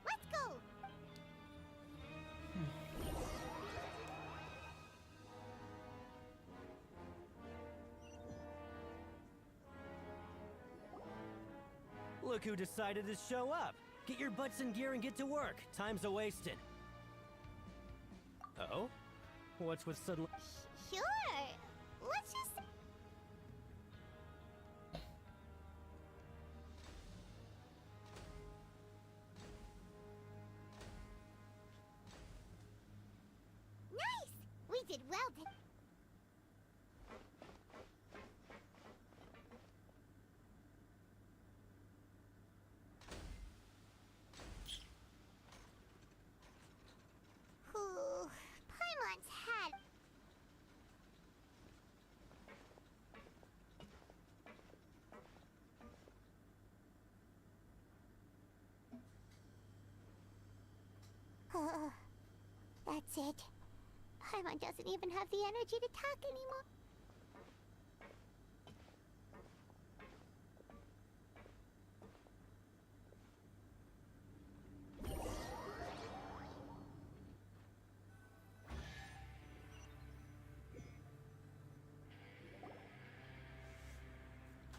Let's go. Look who decided to show up. Get your butts in gear and get to work. Time's a-wasting. Uh-oh? What's with suddenly... Sure. Let's just... Nice! We did well to... Ooh, Paimon's hat. That's it. Paimon doesn't even have the energy to talk anymore.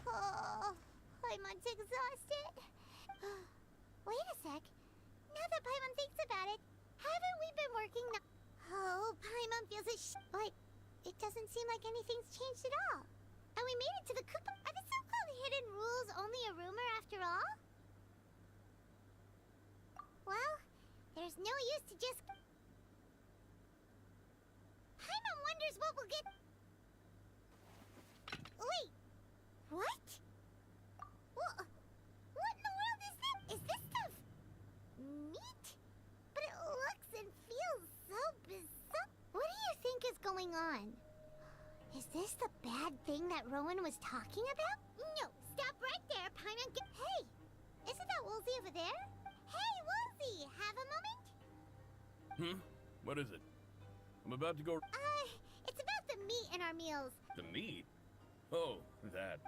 Oh, Paimon's exhausted. Wait a sec. Now that Paimon thinks about it, haven't we been working now? Oh, Paimon feels a but it doesn't seem like anything's changed at all. And we made it to the coupon. Are the so-called hidden rules only a rumor after all? Well, there's no use to just... Paimon wonders what we'll get... Wait, what? What in the world is this? Is this stuff meat? But it looks and feels so bizarre. What do you think is going on? Is this the bad thing that Rowan was talking about? No, stop right there, Paimon. Hey, isn't that Woolsey over there? Hey, Woolsey, have a moment? What is it? I'm about to go... It's about the meat in our meals. The meat? Oh, that.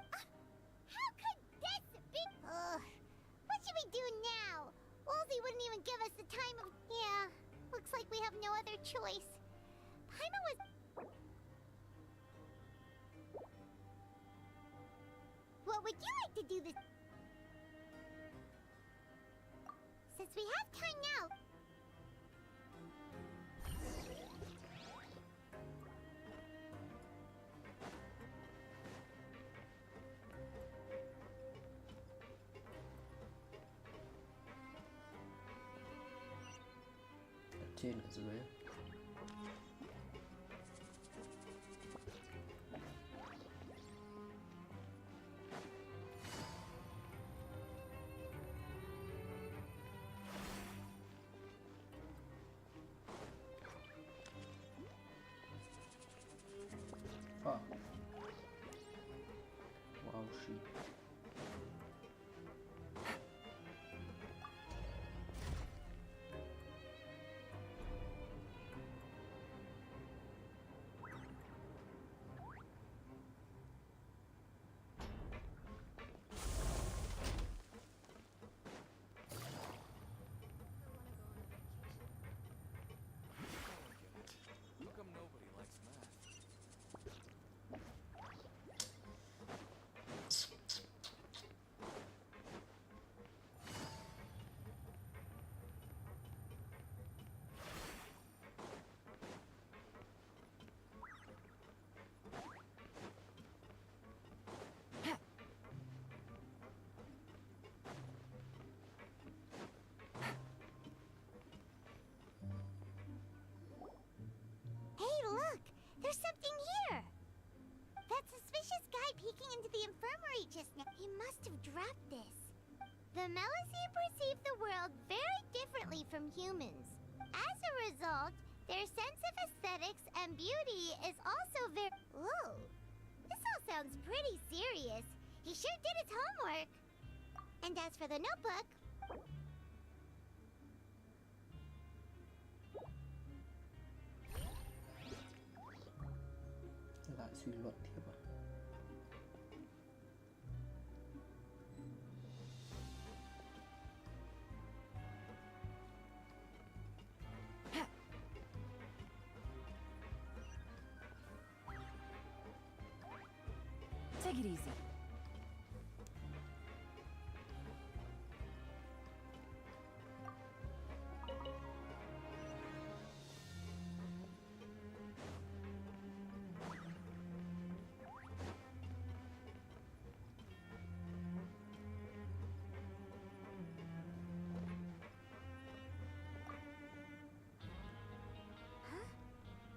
How could this be? What should we do now? Woolsey wouldn't even give us the time of... Yeah, looks like we have no other choice. Paimon was... What would you like to do this... Since we have time now... Trên ở dưới. peeking into the infirmary just now. He must have dropped this. The Melusine perceive the world very differently from humans. As a result, their sense of aesthetics and beauty is also very... Whoa. This all sounds pretty serious. He sure did his homework. And as for the notebook... Lại suy luận tiếp à? Take it easy.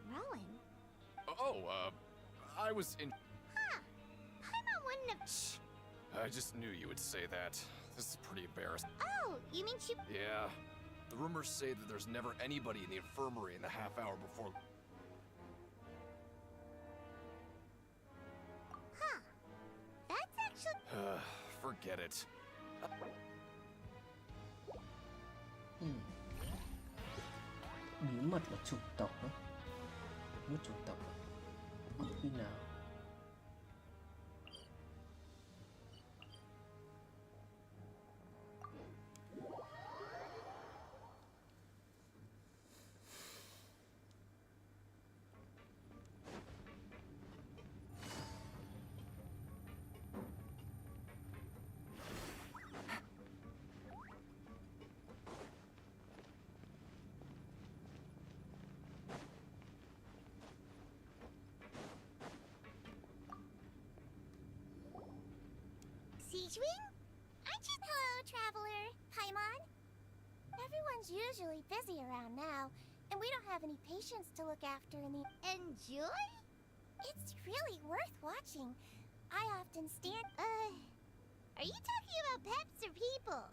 Rowan? I was in... Huh. Paimon wouldn't have... Shh. I just knew you would say that. This is pretty embarrassing. Oh, you mean she... Yeah. The rumors say that there's never anybody in the infirmary in the half hour before... Huh. That's actually... Forget it. Bí mật là chủng tộc á. Mất chủng tộc à? Khi nào? Siegewing? Aren't you... Hello, traveler. Paimon? Everyone's usually busy around now, and we don't have any patients to look after in the... Enjoy? It's really worth watching. I often stand... Are you talking about pets or people?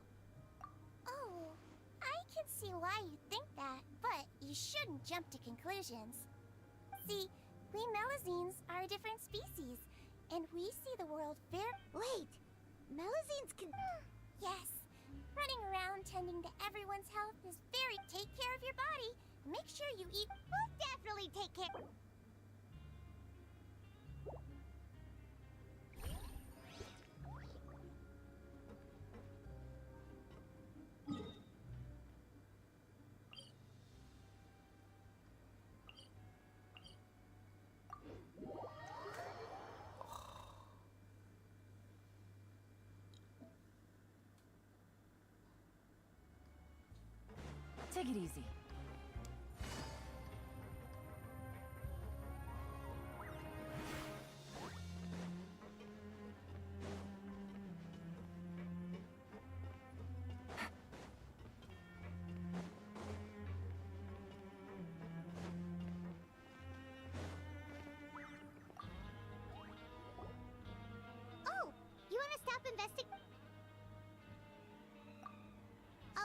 Oh, I can see why you think that, but you shouldn't jump to conclusions. See, we Melusines are a different species, and we see the world very... Wait! Melusines can... Yes. Running around tending to everyone's health is very... Take care of your body. Make sure you eat... We'll definitely take care... Take it easy. Oh, you want to stop investigating?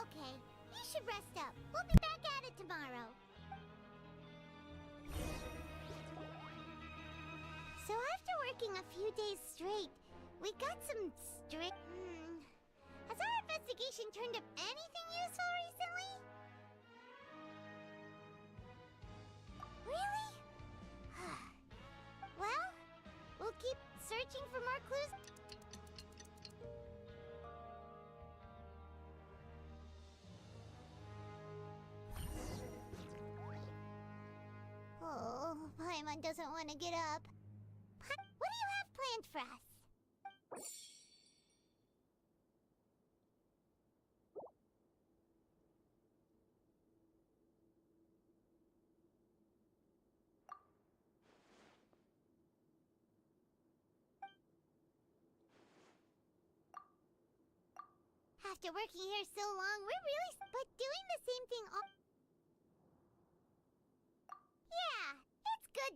Okay, you should rest up. We'll be back at it tomorrow. So after working a few days straight, we got some strict... Has our investigation turned up anything useful recently? Really? Well, we'll keep searching for more clues. Oh, Paimon doesn't want to get up. What do you have planned for us? After working here so long, we're really... But doing the same thing all... Yeah, it's good.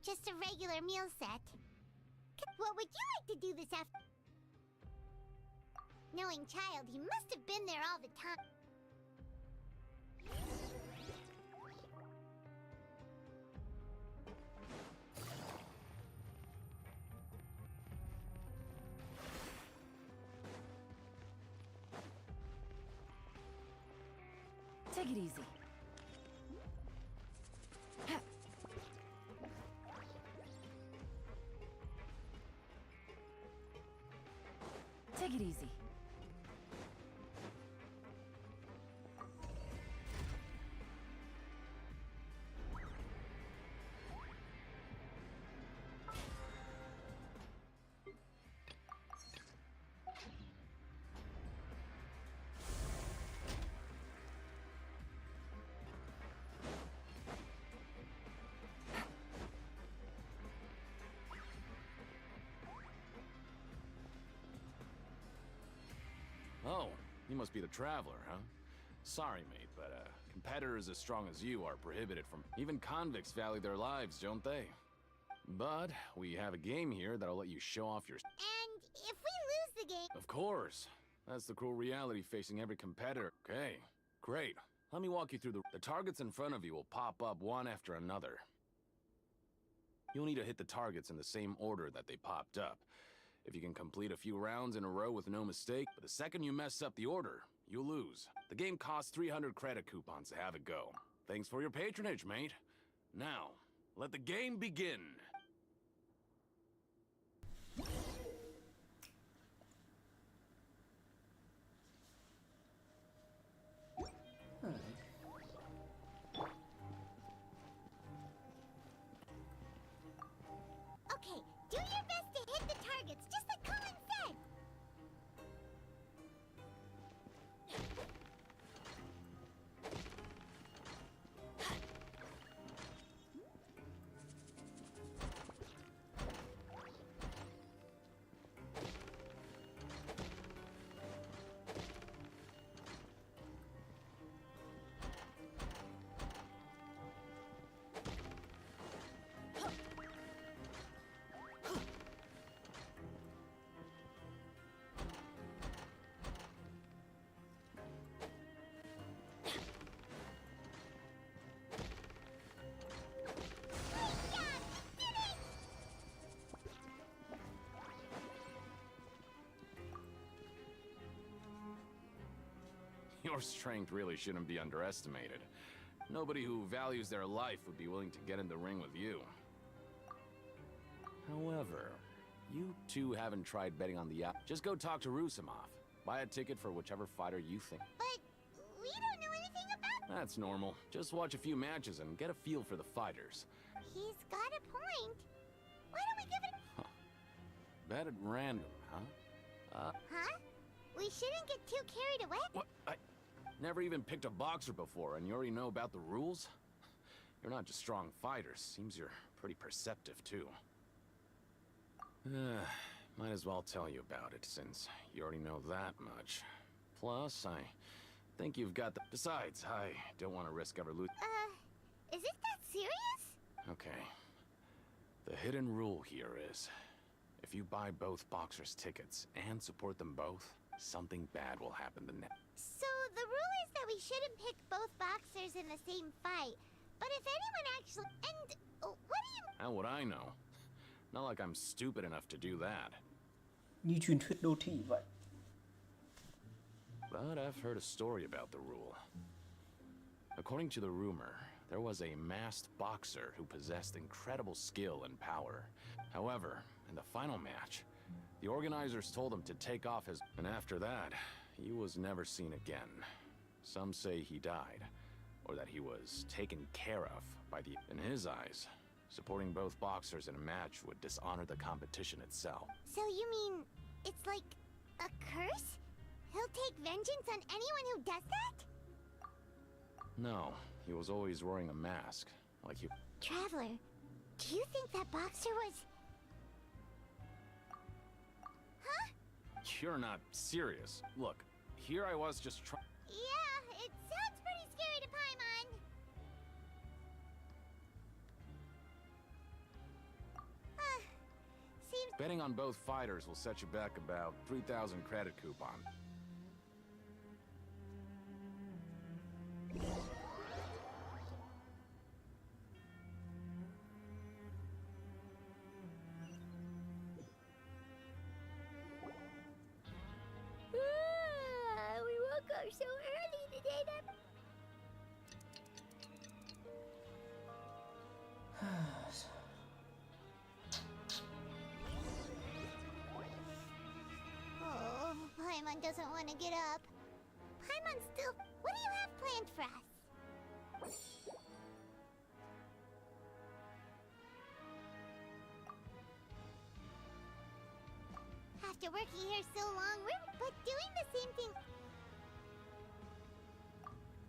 just a regular meal set. What would you like to do this afternoon? Knowing child, he must have been there all the time. Take it easy. Take it easy. Oh, you must be the Traveler, huh? Sorry, mate, but competitors as strong as you are prohibited from... Even convicts value their lives, don't they? But we have a game here that'll let you show off your... And if we lose the game... Of course. That's the cruel reality facing every competitor. Okay, great. Let me walk you through the targets in front of you will pop up one after another. You'll need to hit the targets in the same order that they popped up. If you can complete a few rounds in a row with no mistake, but the second you mess up the order, you lose. The game costs 300 credit coupons to have it go. Thanks for your patronage, mate. Now, let the game begin. Okay, do your best to hit the targets, just like Colin said! Your strength really shouldn't be underestimated. Nobody who values their life would be willing to get in the ring with you. However, you two haven't tried betting on the app. Just go talk to Rusimov. Buy a ticket for whichever fighter you think. But we don't know anything about... That's normal. Just watch a few matches and get a feel for the fighters. He's got a point. Why don't we give it... Bet at random, huh? Huh? We shouldn't get too carried away. What? I never even picked a boxer before, and you already know about the rules? You're not just strong fighters. Seems you're pretty perceptive, too. Might as well tell you about it, since you already know that much. Plus, I think you've got the... Besides, I don't want to risk ever losing... Is it that serious? Okay. The hidden rule here is... if you buy both boxers' tickets and support them both, something bad will happen the next. So the rule is that we shouldn't pick both boxers in the same fight. But if anyone actually... And what do you... How would I know? Not like I'm stupid enough to do that. Như truyền thuyết đô thị vậy. But I've heard a story about the rule. According to the rumor, there was a masked boxer who possessed incredible skill and power. However, in the final match, the organizers told him to take off his... And after that, he was never seen again. Some say he died, or that he was taken care of by the... In his eyes, supporting both boxers in a match would dishonor the competition itself. So you mean it's like a curse? He'll take vengeance on anyone who does that? No, he was always wearing a mask, like he... Traveler, do you think that boxer was... Huh? You're not serious. Look, here I was just trying... Yeah, it sounds pretty scary to Paimon. Betting on both fighters will set you back about 3,000 credit coupon. We woke up so early today that... Oh, Paimon doesn't want to get up. Paimon still... What do you have planned for us? After working here so long, but doing the same thing...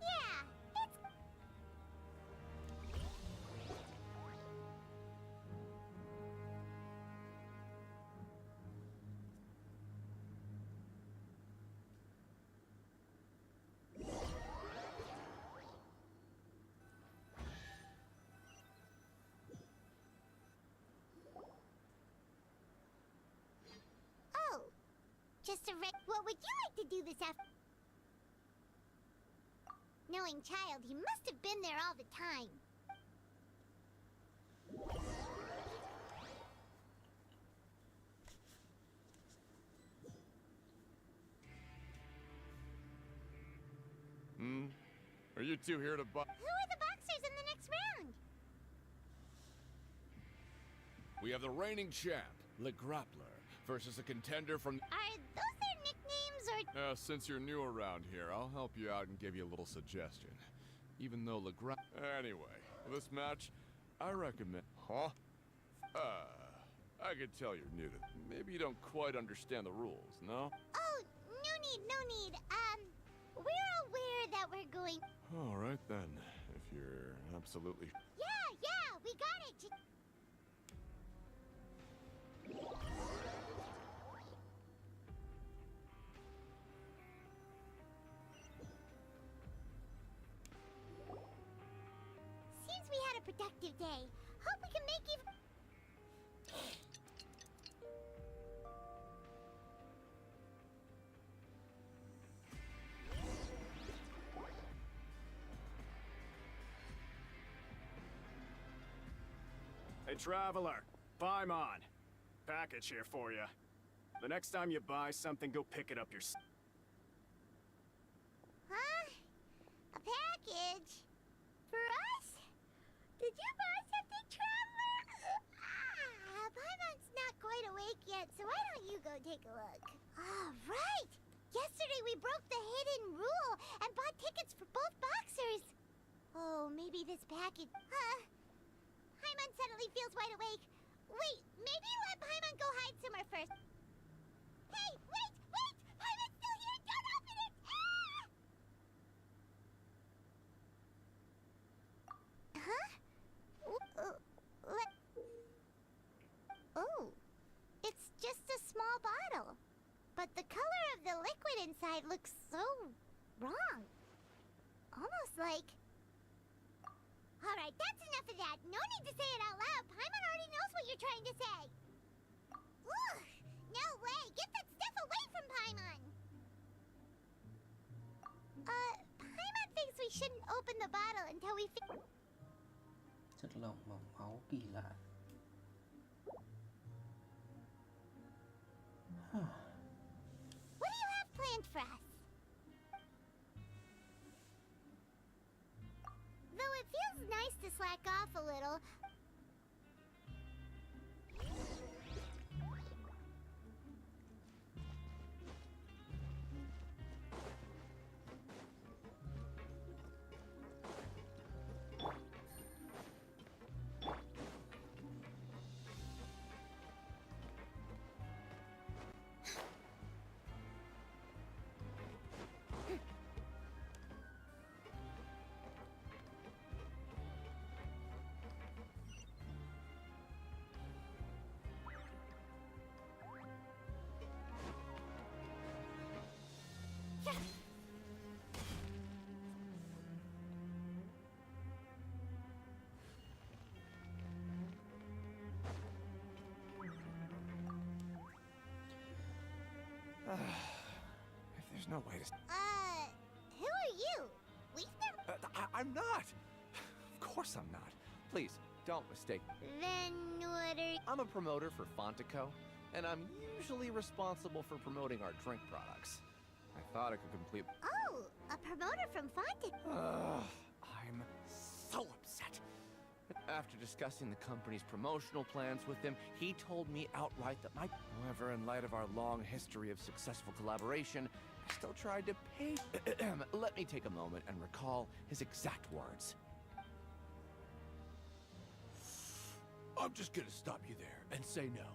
Yeah, it's... Oh, just a what would you like to do this afternoon? Knowing child, he must have been there all the time. Are you two here to buy? Who are the boxers in the next round? We have the reigning champ, Le Grappler, versus a contender from... Are those their nicknames or... Since you're new around here, I'll help you out and give you a little suggestion. Even though Anyway, for this match, I recommend... Huh? I could tell you're new to... Maybe you don't quite understand the rules, no? Oh, no need. We're aware that we're going... All right then, if you're absolutely... Yeah, we got it. Seems we had a productive day. Hope we can make even... Hey, Traveler. Paimon. Package here for you. The next time you buy something, go pick it up yourself. Huh? A package? For us? Did you buy something, Traveler? Paimon's not quite awake yet, so why don't you go take a look? All right! Yesterday we broke the hidden rule and bought tickets for both boxers. Oh, maybe this package... Paimon suddenly feels wide awake. Wait, maybe let Paimon go hide somewhere first. Hey, wait! Paimon's still here! Don't open it! Huh? Oh, it's just a small bottle. But the color of the liquid inside looks so wrong. Almost like... Alright, that's enough of that. No need to say it out loud. Paimon already knows what you're trying to say. Ugh, no way. Get that stuff away from Paimon. Paimon thinks we shouldn't open the bottle until we Chất lỏng mỏng máu kỳ lạ. What do you have planned for us? Though it feels nice to slack off a little. No, wait a second. Who are you? We've never... I'm not! Of course I'm not. Please, don't mistake. Then what are... I'm a promoter for Fontico, and I'm usually responsible for promoting our drink products. I thought I could complete... Oh, a promoter from Fontic. I'm so upset. After discussing the company's promotional plans with him, he told me outright that my... However, in light of our long history of successful collaboration, I still tried to pay... Let me take a moment and recall his exact words. I'm just gonna stop you there and say no.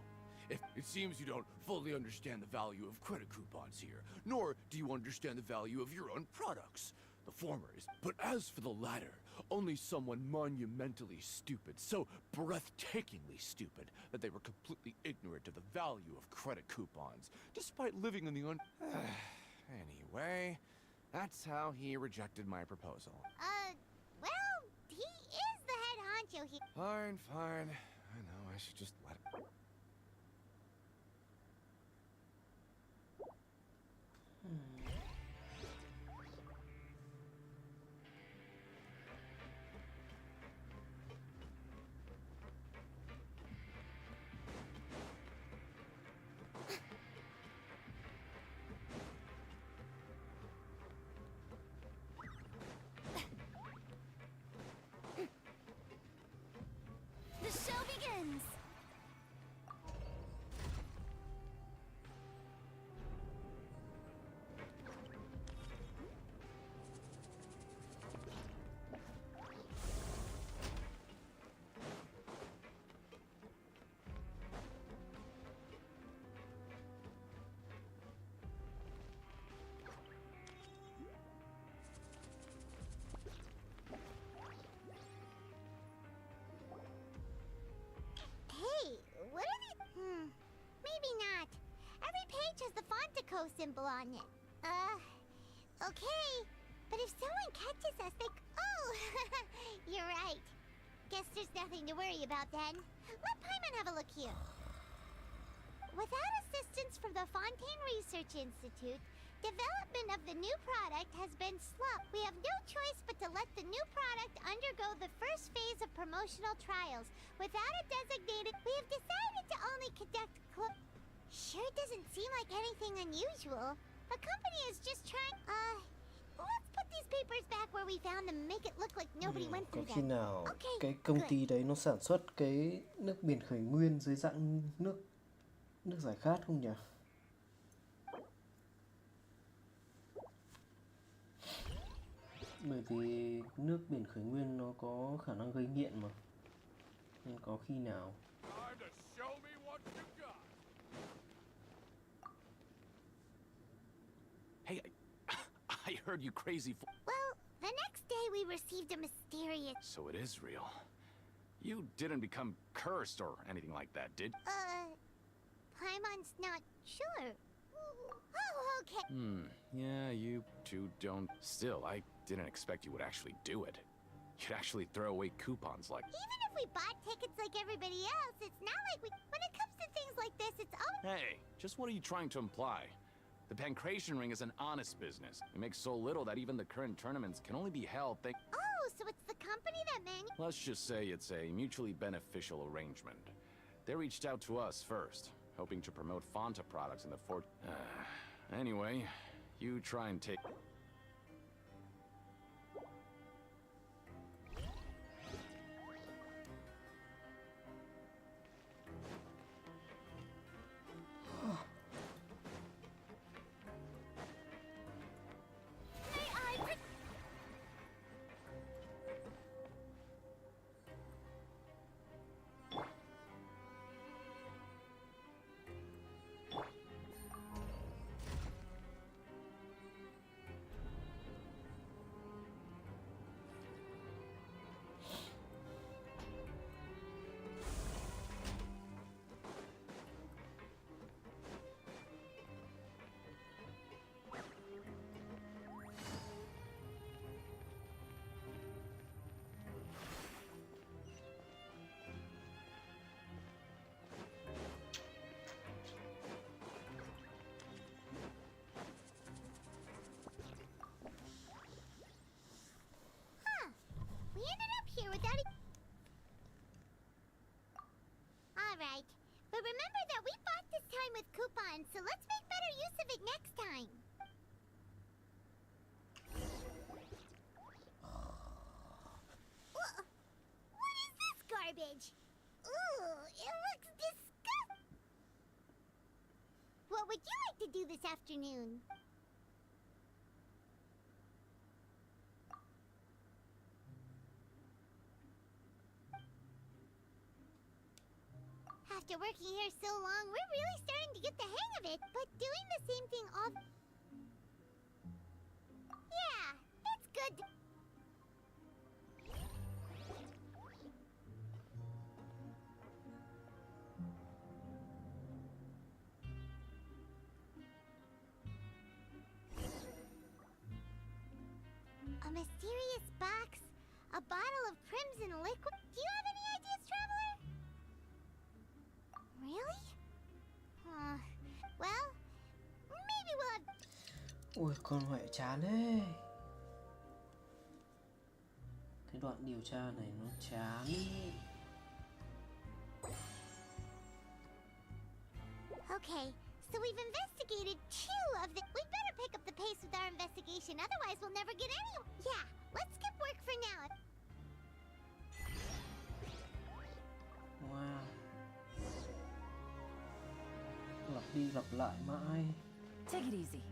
If it seems you don't fully understand the value of credit coupons here, nor do you understand the value of your own products. The former is, but as for the latter, only someone monumentally stupid, so breathtakingly stupid, that they were completely ignorant of the value of credit coupons, despite living in the Anyway, that's how he rejected my proposal. Well, he is the head honcho here. Fine, fine. I know, I should just let it... The show begins! Hey, what are they? Maybe not. Every page has the Fontico symbol on it. Okay. But if someone catches us, they... Oh, you're right. Guess there's nothing to worry about then. Let Paimon have a look here. Without assistance from the Fontaine Research Institute, development of the new product has been slow. We have no choice but to let the new product undergo the first phase of promotional trials. Without a designated, we have decided to only conduct Sure doesn't seem like anything unusual. A company is just trying... let's put these papers back where we found them, make it look like nobody went Có through khi them. nào Okay, cái công good. ty đấy nó sản xuất cái nước biển khởi nguyên dưới dạng nước giải khát không nhỉ? Bởi vì nước biển khởi nguyên nó có khả năng gây nghiện mà. Nên có khi nào Time to show me what you got. Hey, I heard you crazy Well, the next day we received a mysterious... So it is real. You didn't become cursed or anything like that, did? Paimon's not sure. Oh, okay. Yeah, you two don't... Still, I didn't expect you would actually do it. You'd actually throw away coupons like... Even if we bought tickets like everybody else, it's not like we... When it comes to things like this, it's always... Hey, just what are you trying to imply? The Pancration Ring is an honest business. We make so little that even the current tournaments can only be held thanks... Oh, so it's the company that Let's just say it's a mutually beneficial arrangement. They reached out to us first, hoping to promote Fonta products in the fort... Anyway, you try and take... ended up here without it. Alright, but remember that we bought this time with coupons, so let's make better use of it next time. What is this garbage? Ooh, it looks disgusting. What would you like to do this afternoon? After working here so long, we're really starting to get the hang of it, but doing the same thing all... Yeah, it's good. A mysterious box, a bottle of crimson liquid. Do you have any ideas, Traveler? Really? Well, maybe we'll have... Ui, con Huệ chán thế. Cái đoạn điều tra này nó chán. Okay, so we've investigated 2 of the... We'd better pick up the pace with our investigation, otherwise we'll never get any... Yeah, let's skip work for now. Wow. Lặp đi lặp lại mãi. Take it easy.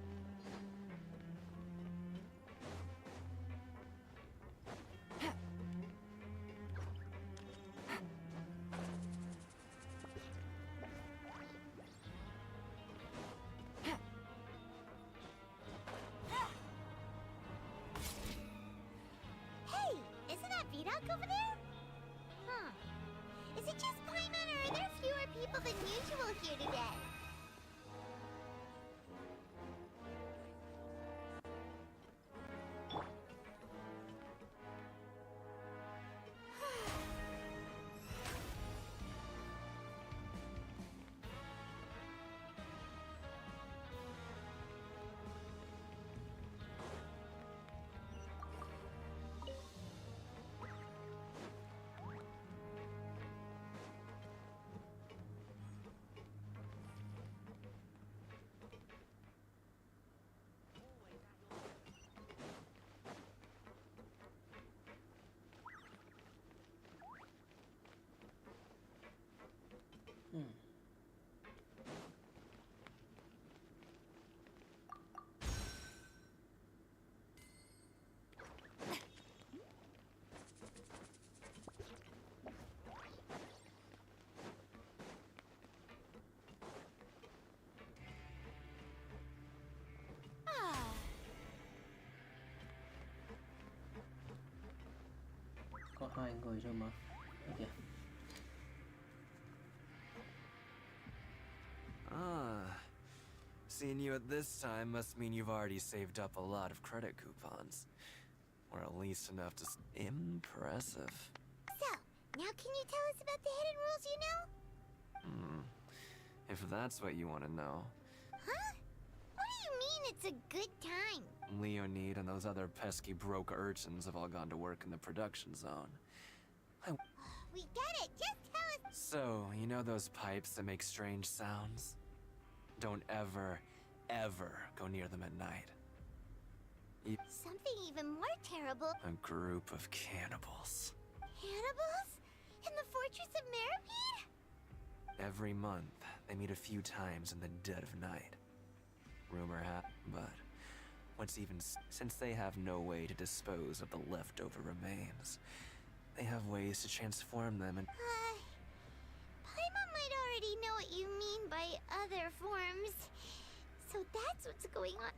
Hey, isn't that Vidok over there? Huh. Is it just Paimon, or are there fewer people than usual here today? Có 2 người thôi mà. Okay. Seeing you at this time must mean you've already saved up a lot of credit coupons. Or at least enough to... Impressive. So, now can you tell us about the hidden rules you know? If that's what you want to know. Huh? What do you mean it's a good time? Leonid and those other pesky broke urchins have all gone to work in the production zone. We get it, just tell us... So, you know those pipes that make strange sounds? Don't ever, ever go near them at night. Something even more terrible. A group of cannibals. Cannibals? In the Fortress of Meripede? Every month, they meet a few times in the dead of night. Rumor but what's even since they have no way to dispose of the leftover remains, they have ways to transform them and... Paimon might already know what you mean by other forms. So that's what's going on.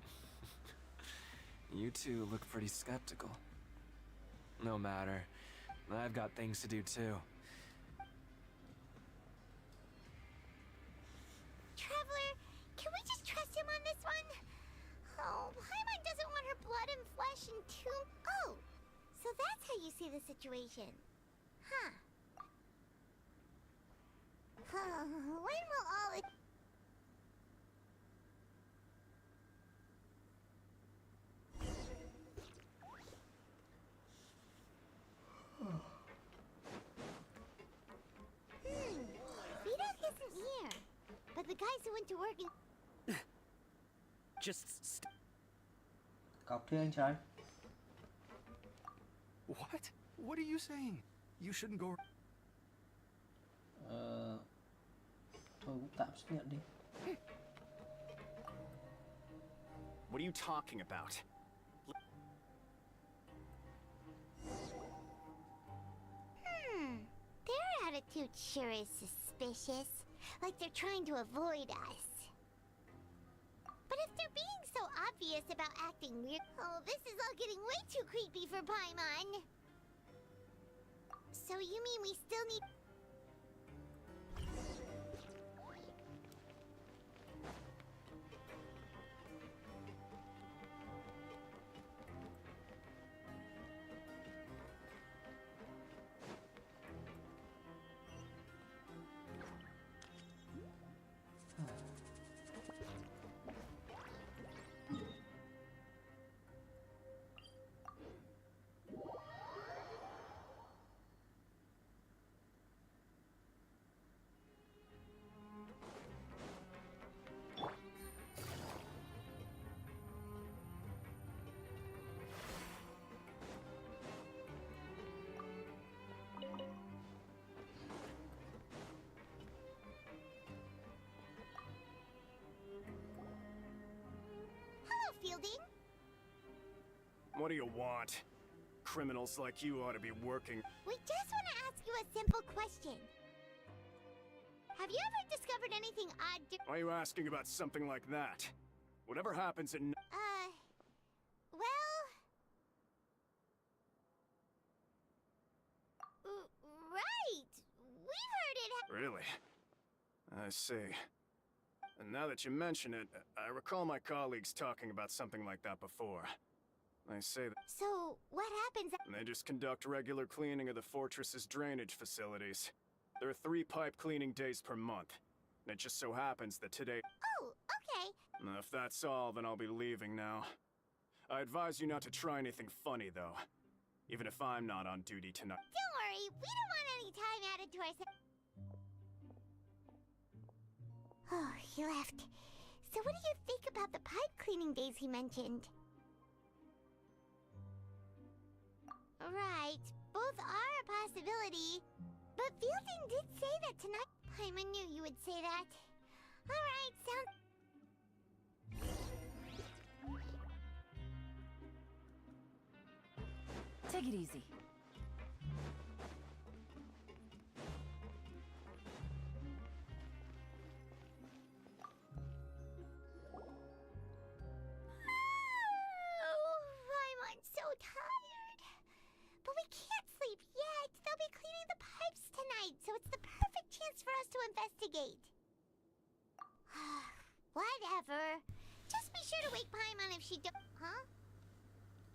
You two look pretty skeptical. No matter. I've got things to do too. Traveler, can we just trust him on this one? Oh, Paimon doesn't want her blood and flesh and tomb. Oh, so that's how you see the situation. Huh. When will all it... there. But the guys who went to work in... Just Cọc kia anh trai. What? What are you saying? You shouldn't go... Thôi cũng tạm chấp nhận đi. What are you talking about? Their attitude sure is suspicious. Like they're trying to avoid us. But if they're being so obvious about acting weird... Oh, this is all getting way too creepy for Paimon. So you mean we still need... Fielding? What do you want? Criminals like you ought to be working. We just want to ask you a simple question. Have you ever discovered anything odd? Why are you asking about something like that? Whatever happens in... Well... Right! We've heard it... Really? I see. And now that you mention it, I recall my colleagues talking about something like that before. They say that... So, what happens... They just conduct regular cleaning of the fortress's drainage facilities. There are 3 pipe cleaning days per month. And it just so happens that today... Oh, okay. If that's all, then I'll be leaving now. I advise you not to try anything funny, though. Even if I'm not on duty tonight. Don't worry, we don't want any time added to our... Oh, he left. So what do you think about the pipe cleaning days he mentioned? Right, both are a possibility. But Fielding did say that tonight. Paimon knew you would say that. Alright, Take it easy. Paimon's so tired. But we can't sleep yet. They'll be cleaning the pipes tonight, so it's the perfect chance for us to investigate. Whatever. Just be sure to wake Paimon if she don't... Huh?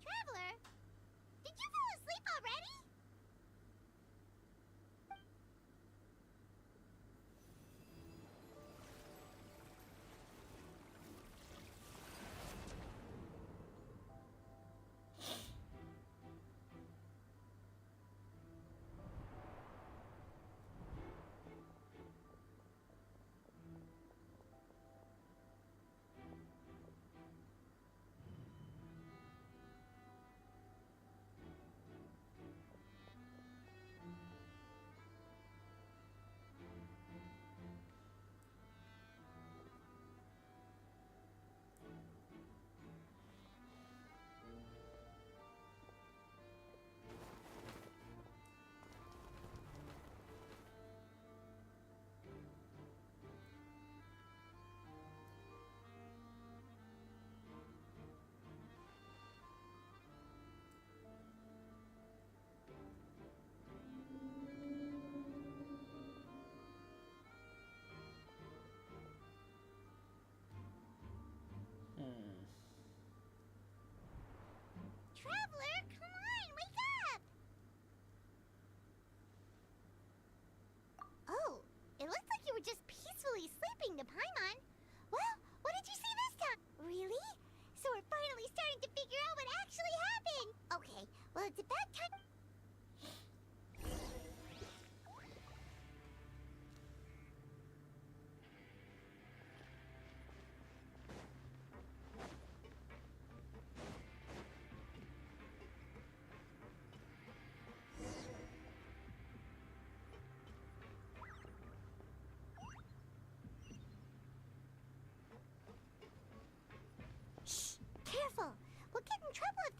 Traveler? Did you fall asleep already?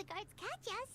the guards catch us.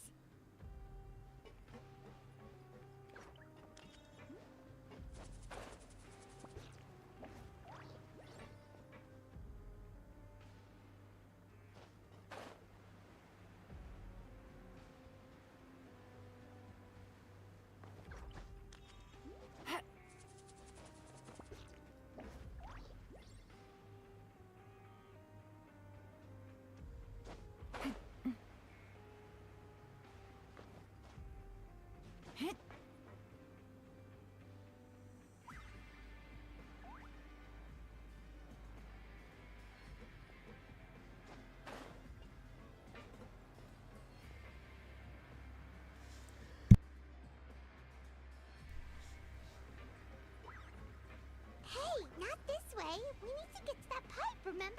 Hey, not this way. We need to get to that pipe, remember?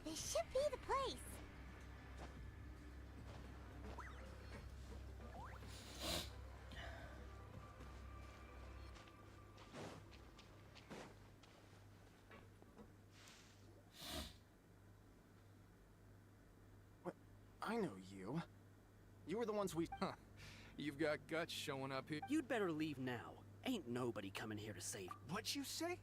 This should be the place. What? I know you. You were the ones we... Huh. You've got guts showing up here. You'd better leave now. Ain't nobody coming here to save. What you say?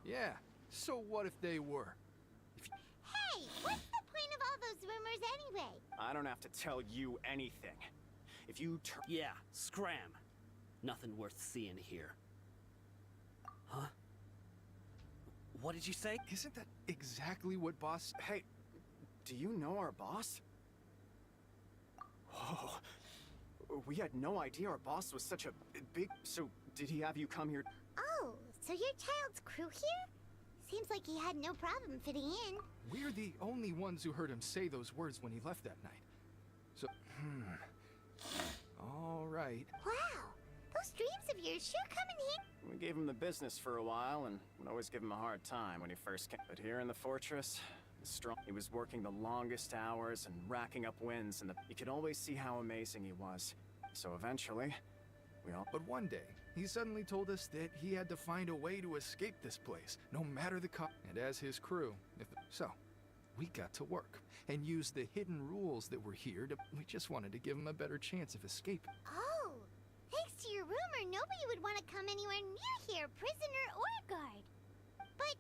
Yeah, so what if they were? Hey, what's the point of all those rumors anyway? I don't have to tell you anything. If you Yeah, scram. Nothing worth seeing here. Huh? What did you say? Isn't that exactly what boss... Hey, do you know our boss? Whoa. We had no idea our boss was such a big... So, did he have you come here? Oh, so your child's crew here? Seems like he had no problem fitting in. We're the only ones who heard him say those words when he left that night. So, all right. Wow, those dreams of yours sure come in handy. We gave him the business for a while and would always give him a hard time when he first came. But here in the fortress, he was working the longest hours and racking up wins, and you could always see how amazing he was. So eventually, we all... But one day, he suddenly told us that he had to find a way to escape this place, no matter the cost. And as his crew, so we got to work and used the hidden rules that were here to... We just wanted to give him a better chance of escape. Oh, thanks to your rumor, nobody would want to come anywhere near here, prisoner or guard. But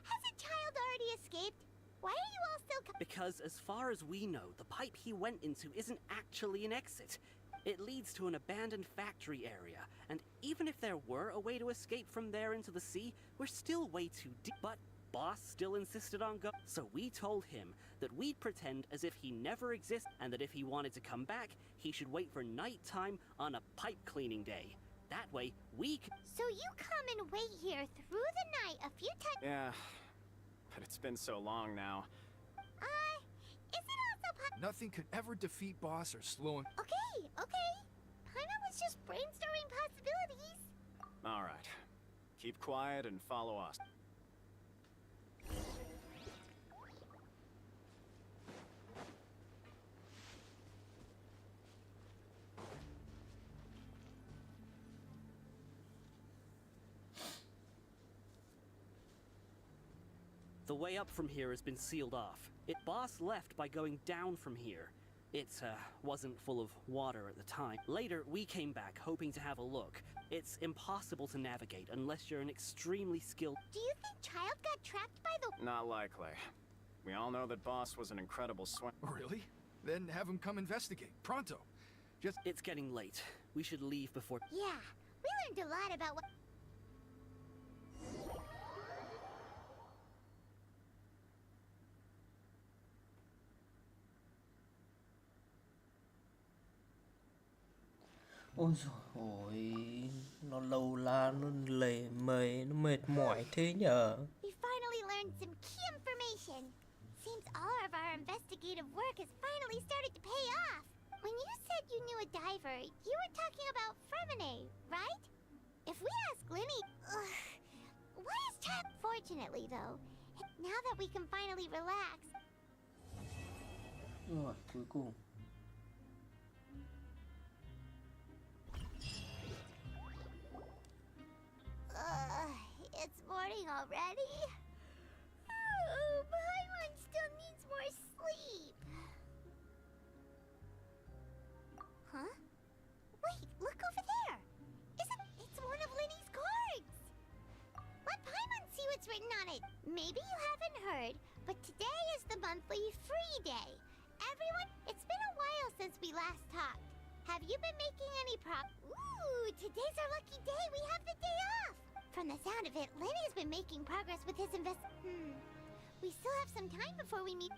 has a child already escaped? Why are you all still Because as far as we know, the pipe he went into isn't actually an exit. It leads to an abandoned factory area, and even if there were a way to escape from there into the sea, we're still way too deep. But Boss still insisted on go. So we told him that we'd pretend as if he never existed, and that if he wanted to come back, he should wait for nighttime on a pipe cleaning day. That way, we could... So you come and wait here through the night a few times? Yeah, but it's been so long now. Is it also Nothing could ever defeat Boss or slow him. Okay. Paimon was just brainstorming possibilities. All right. Keep quiet and follow us. The way up from here has been sealed off. Boss left by going down from here. It wasn't full of water at the time. Later, we came back hoping to have a look. It's impossible to navigate unless you're an extremely skilled... Do you think Child got trapped by the... Not likely. We all know that Boss was an incredible swimmer. Really? Then have him come investigate. Pronto. It's getting late. We should leave before... Yeah, we learned a lot about what... Ôi dồi ôi, nó lâu la, nó lề mề, nó mệt mỏi thế nhở. We finally learned some key information. Seems all of our investigative work has finally started to pay off. When you said you knew a diver, you were talking about Fremine, right? If we ask Linny... why is Chad... Fortunately, though, now that we can finally relax... Rồi, cuối cùng. already? Oh, Paimon still needs more sleep. Huh? Wait, look over there. It's one of Linny's cards. Let Paimon see what's written on it. Maybe you haven't heard, but today is the monthly free day. Everyone, it's been a while since we last talked. Have you been making any Ooh, today's our lucky day. We have the day off. From the sound of it, Lenny's been making progress with his We still have some time before we meet.